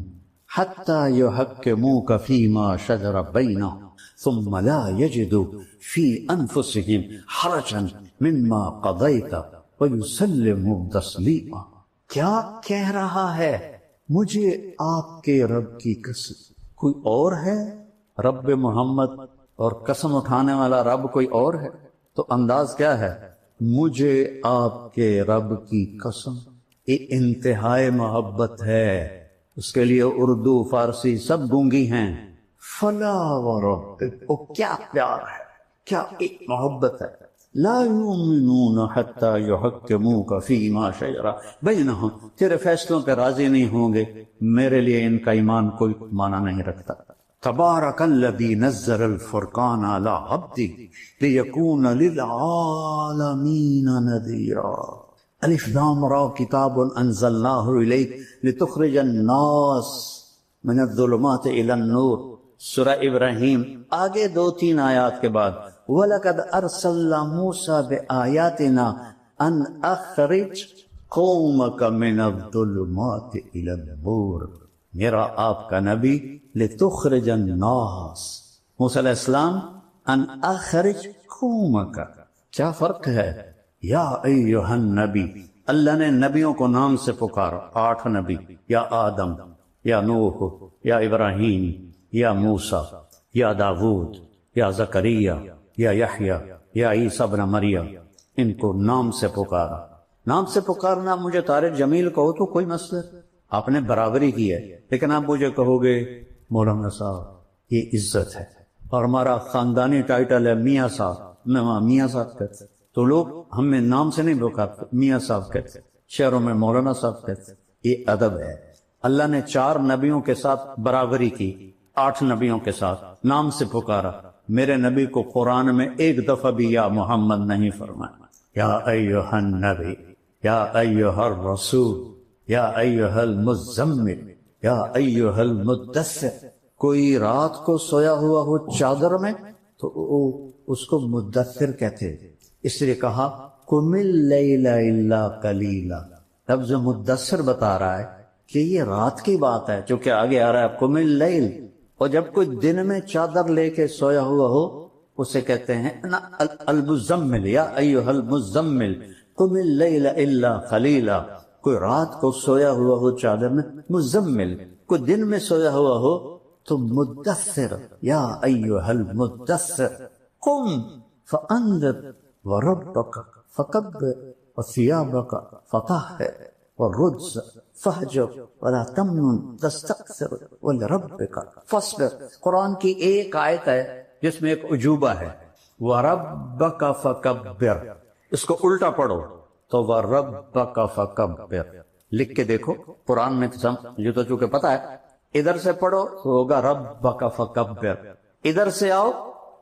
حتی یحکموک فیما شجر بینہم ثم لا یجدوا فی انفسہم حرجا مما قضیت ویسلموا تسلیما. کیا کہہ رہا ہے؟ مجھے آپ کے رب کی قسم، کوئی اور ہے؟ رب محمد اور قسم اٹھانے والا رب کوئی اور ہے؟ تو انداز کیا ہے؟ مجھے آپ کے رب کی قسم. یہ انتہائی محبت ہے، اس کے لیے اردو فارسی سب گونگی ہیں. فلا وربک، وہ کیا پیار ہے، کیا ایک محبت ہے. لا یؤمنون حتی یحکموک فیما شجر بینہم، تیرے فیصلوں پہ راضی نہیں ہوں گے، میرے لیے ان کا ایمان کوئی معنی نہیں رکھتا. تبارک الذی نزل الفرقان علی عبدہ لیکون للعالمین نذیرا. الف لام را کتاب انزلناہ الیک لتخرج الناس من الظلمات الی النور. سورہ ابراہیم آگے 2-3 آیات کے بعد وَلَقَدْ أَرْسَلْنَا مُوسَىٰ بِآيَاتِنَا أَنْ أَخْرِجْ قَوْمَكَ مِنَ الظُّلُمَاتِ إِلَى النُّورِ. میرا آپ کا نبی لِتُخْرِجَ النَّاسَ، موسیٰ علیہ السلام، أَنْ أَخْرِجْ قَوْمَكَ. کیا فرق ہے؟ یا ایہا النبی، اللہ نے نبیوں کو نام سے پکارا، 8 نبی، یا آدم، یا نوح، یا ابراہیم، یا موسیٰ، یا داود، یا زکریا، یا یحییٰ، یا عیسیٰ ابن مریم. ان کو نام سے پکارا. نام سے پکارنا، مجھے طارق جمیل کہو تو کوئی مسئلہ، آپ نے برابری کی ہے، لیکن آپ مجھے کہو گے مولانا صاحب یہ عزت ہے، اور ہمارا خاندانی ٹائٹل ہے میاں صاحب، میں وہاں میاں صاحب کہتے، تو لوگ ہمیں نام سے نہیں پکارتے، میاں صاحب کہتے، شہروں میں مولانا صاحب کہتے. یہ ادب ہے. اللہ نے 4 نبیوں کے ساتھ برابری کی، 8 نبیوں کے ساتھ نام سے پکارا. میرے نبی کو قرآن میں ایک دفعہ بھی یا محمد نہیں فرمایا. یا ایھا النبی، یا ایھا الرسول، یا ایھا المزمل، یا ایھا المدثر. کوئی رات کو سویا ہوا ہو چادر میں تو اس کو مدثر کہتے، اس لیے کہا قم اللیل الا قلیلا. لفظ مدثر بتا رہا ہے کہ یہ رات کی بات ہے، چونکہ آگے آ رہا ہے قم اللیل. اور جب کوئی دن میں چادر لے کے سویا ہوا ہو اسے کہتے ہیں المزمل، یا ایھا المزمل قم اللیل الا قلیلا. کوئی رات کو سویا ہوا ہو چادر میں مزمل، کوئی دن میں سویا ہوا ہو تو مدثر، یا ایھا المدثر قم فانذر وربک فکبر وثیابک فطہر. والرجز فہجر ولا تمنن تستكثر ولربک فاصبر. قرآن کی ایک آیت ہے جس میں ایک عجوبہ ہے، وَرَبَّكَ فَكَبِّرْ. اس کو الٹا پڑھو تو وَرَبَّكَ فَكَبِّرْ لکھ کے دیکھو. قرآن میں یہ تو چونکہ پتا ہے، ادھر سے پڑھو تو ہوگا رَبَّكَ فَكَبِّرْ، ادھر سے آؤ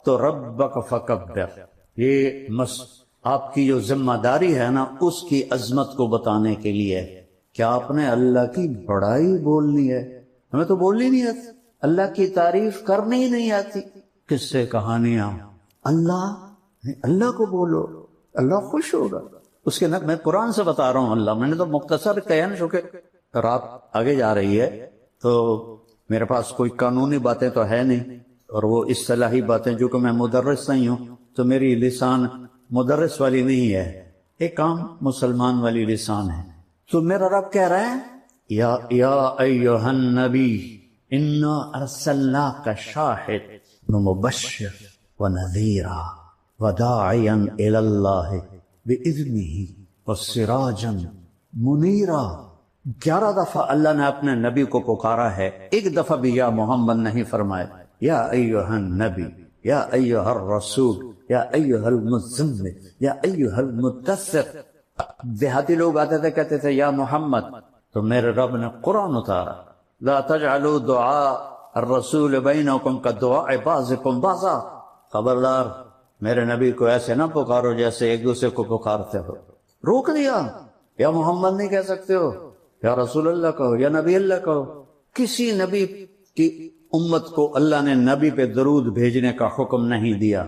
تو رَبَّكَ فَكَبِّرْ. یہ آپ کی جو ذمہ داری ہے نا، اس کی عظمت کو بتانے کے لیے کہ آپ نے اللہ کی بڑائی بولنی ہے. ہمیں تو بولنی نہیں آتی، اللہ کی تعریف کرنی ہی نہیں آتی. کس سے کہانیاں، اللہ کو بولو، اللہ خوش ہوگا. اس کے میں قرآن سے بتا رہا ہوں. اللہ میں نے تو مختصر کہا نا، چونکہ رات آگے جا رہی ہے تو میرے پاس کوئی قانونی باتیں تو ہے نہیں، اور وہ اصطلاحی باتیں جو کہ میں مدرس نہیں ہوں تو میری لسان مدرس والی نہیں ہے، ایک عام مسلمان والی لسان ہے. تو میرا رب کہہ رہا ہے یا ایھا النبی انا ارسلناک شاہد ومبشر ونذیرا وداعیا الی اللہ باذنہ وسراجا منیرا. 11 دفعہ اللہ نے اپنے نبی کو پکارا ہے، ایک دفعہ بھی یا محمد نہیں فرمائے. یا ایھا النبی، یا ایھا الرسول، یا ایھا المزمل، یا ایھا المدثر. دیہاتی لوگ آتے تھے کہتے تھے یا محمد، تو میرے رب نے قرآن اتارا، لا تجعلوا دعاء الرسول بینکم کدعاء بعضکم بعضا. خبردار میرے نبی کو ایسے نہ پکارو جیسے ایک دوسرے کو پکارتے ہو. روک دیا، یا محمد نہیں کہہ سکتے ہو، یا رسول اللہ کہو، یا نبی اللہ کہو. کسی نبی کی امت کو اللہ نے نبی پہ درود بھیجنے کا حکم نہیں دیا.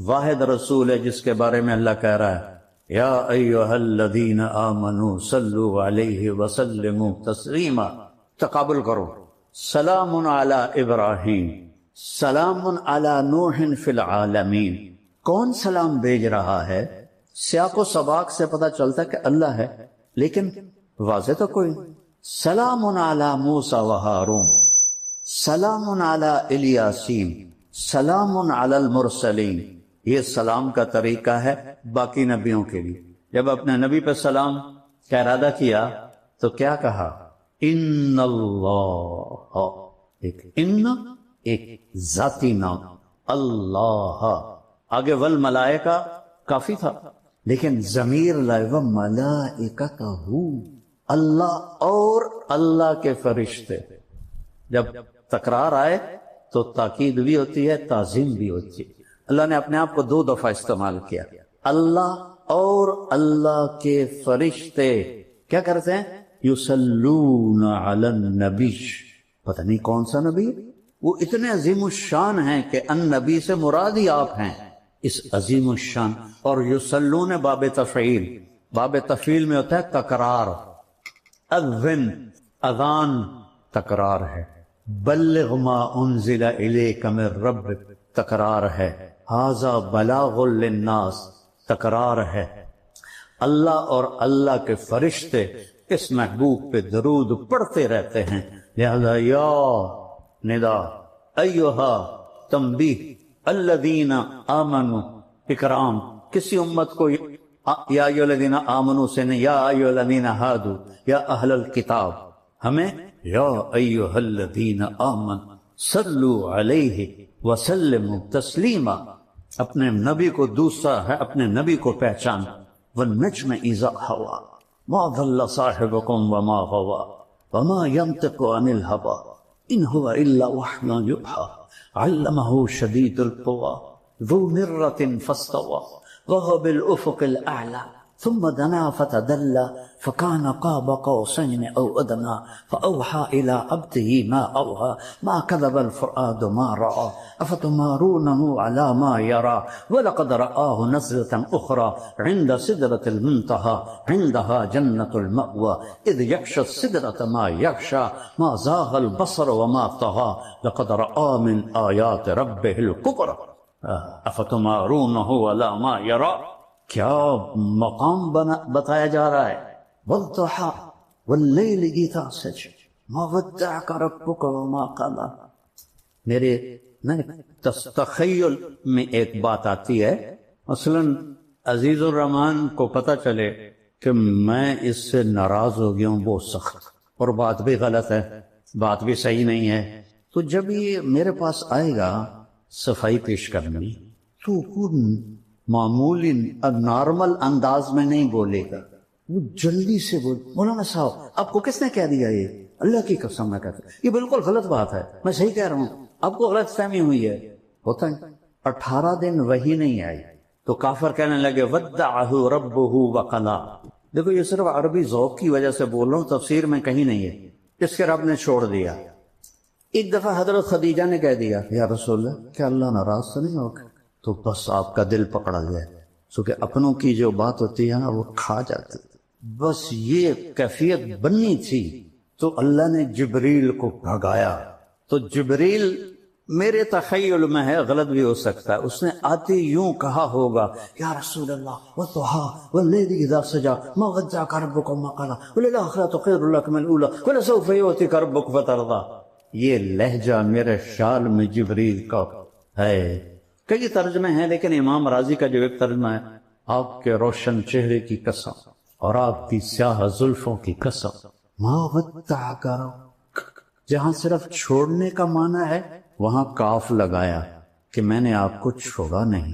واحد رسول ہے جس کے بارے میں اللہ کہہ رہا ہے یا ایھا الذین آمنوا صلوا علیہ وسلموا تسلیما. تقابل کرو، سلام علی ابراہیم، سلام علی نوح فی العالمین. کون سلام بھیج رہا ہے؟ سیاق و سباق سے پتہ چلتا ہے کہ اللہ ہے، لیکن واضح تو کوئی. سلام علی موسیٰ و ہارون، سلام علی الیاسین، سلام علی المرسلین. یہ سلام کا طریقہ ہے باقی نبیوں کے لیے. جب اپنے نبی پہ سلام کا ارادہ کیا تو کیا کہا؟ ان اللہ، ایک ذاتی نام اللہ، آگے والملائکہ کافی تھا، لیکن ضمیر لائے وملائکتہ، اللہ اور اللہ کے فرشتے. جب تکرار آئے تو تاکید بھی ہوتی ہے، تعظیم بھی ہوتی ہے. اللہ نے اپنے آپ کو 2 دفعہ استعمال کیا. اللہ اور اللہ کے فرشتے کیا کرتے ہیں؟ یصلون علی النبی. پتہ نہیں کون سا نبی، وہ اتنے عظیم الشان ہیں کہ النبی سے مراد ہی آپ ہیں، اس عظیم الشان. اور یصلون باب تفعیل، باب تفعیل میں ہوتا ہے تکرار. اذن، اذان تکرار ہے. بلغ ما انزل الیک من ربک تکرار ہے. ھذا بلاغ للناس تکرار ہے. اللہ اور اللہ کے فرشتے اس محبوب پہ درود پڑھتے رہتے ہیں. لہذا یا ندا، ایھا تنبیہ، الذین آمنوا اکرام. کسی امت کو یا ایھا الذین آمنوا سے نہیں، یا ایھا الذین ہادوا، یا اہل الکتاب. ہمیں یا ایھا الذین آمنوا صلوا علیہ وسلموا تسلیما. اپنے نبی کو دوسرا ہے، اپنے نبی کو پہچان. والنجم اذا ہوا ما ضل صاحبکم وما غوا وما ينطق عن الهوى ان هو الا وحی یوحی علمہ شدید القوى ذو مرة فاستوى وهو بالافق الاعلى ثم دنا فتدلى فكان قاب قوسين او ادنى فاوحى الى عبده ما اوحى ما كذب الفؤاد ما راى افتمارونه على ما يرى ولقد رآه نزلة اخرى عند سدرة المنتهى عندها جنة المأوى اذ يغشى السدرة ما يغشى ما زاغ البصر وما طغى لقد رآ من آيات ربه الكبرى افتمارونه على ما يرى. کیا مقام بتایا جا رہا ہے. والضحى واللیل اذا سجى ما ودعك ربك وما قلى. میرے تخیل میں ایک بات آتی ہے، مثلا عزیز الرحمان کو پتہ چلے کہ میں اس سے ناراض ہو گیا ہوں بہت سخت، اور بات بھی غلط ہے، بات بھی صحیح نہیں ہے، تو جب یہ میرے پاس آئے گا صفائی پیش کرنی تو کوئی معمولی نارمل انداز میں نہیں بولے گا، وہ جلدی سے بول، مولانا صاحب آپ کو کس نے کہہ دیا یہ؟ اللہ کی قسم میں کہتا ہوں یہ بالکل غلط بات ہے، میں صحیح کہہ رہا ہوں، آپ کو غلط فہمی ہوئی ہے۔ ہوتا ہے 18 دن وہی نہیں آئی تو کافر کہنے لگے ودعہ ربہ وقلا۔ دیکھو یہ صرف عربی ذوق کی وجہ سے بول رہا ہوں، تفسیر میں کہیں نہیں ہے، اس کے رب نے چھوڑ دیا۔ ایک دفعہ حضرت خدیجہ نے کہہ دیا یا رسول اللہ کیا اللہ ناراض تو نہیں ہوگا؟ تو بس آپ کا دل پکڑا گیا، کیونکہ اپنوں کی جو بات ہوتی ہے نا وہ کھا جاتی، بس یہ کیفیت بننی تھی تو اللہ نے جبریل کو بھگایا۔ تو جبریل میرے تخیل میں ہے، غلط بھی ہو سکتا ہے، اس نے آتے یوں کہا ہوگا یا رسول اللہ والضحى واللیل اذا سجى ما ودعك ربك وما قلى وللآخرة خیر لك من الاولى ولسوف يؤتيك ربك فترضى۔ یہ لہجہ میرے خیال میں جبریل کا ہے۔ کئی ترجمے ہیں لیکن امام راضی کا جو ایک ترجمہ ہے، آپ کے روشن چہرے کی قسم اور آپ کی سیاہ زلفوں کی قسم ما ودعك ربك، جہاں صرف چھوڑنے کا معنی ہے وہاں کاف لگایا کہ میں نے آپ کو چھوڑا نہیں،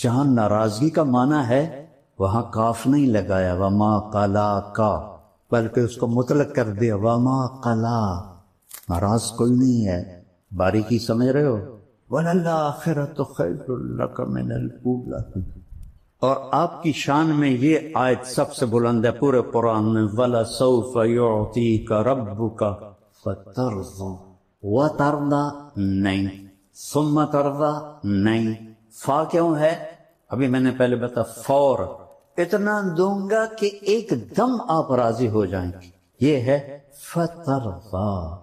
جہاں ناراضگی کا معنی ہے وہاں کاف نہیں لگایا وما قلا کا، بلکہ اس کو مطلق کر دیا وما قلا، ناراض کوئی نہیں ہے۔ باریکی سمجھ رہے ہو؟ وَلَلْآخِرَةُ خَيْرٌ لَكَ مِنَ الْأُولَىٰ۔ اور آپ کی شان میں یہ آیت سب سے بلند ہے پورے قرآن میں، وَلَسَوْفَ يُعْطِيكَ رَبُّكَ فَتَرْضَىٰ، وَتَرْضَىٰ نہیں، ثُمَّ تَرْضَىٰ نہیں، فا کیوں ہے؟ ابھی میں نے پہلے بتا فور، اتنا دوں گا کہ ایک دم آپ راضی ہو جائیں گے، یہ ہے فَتَرْضَىٰ۔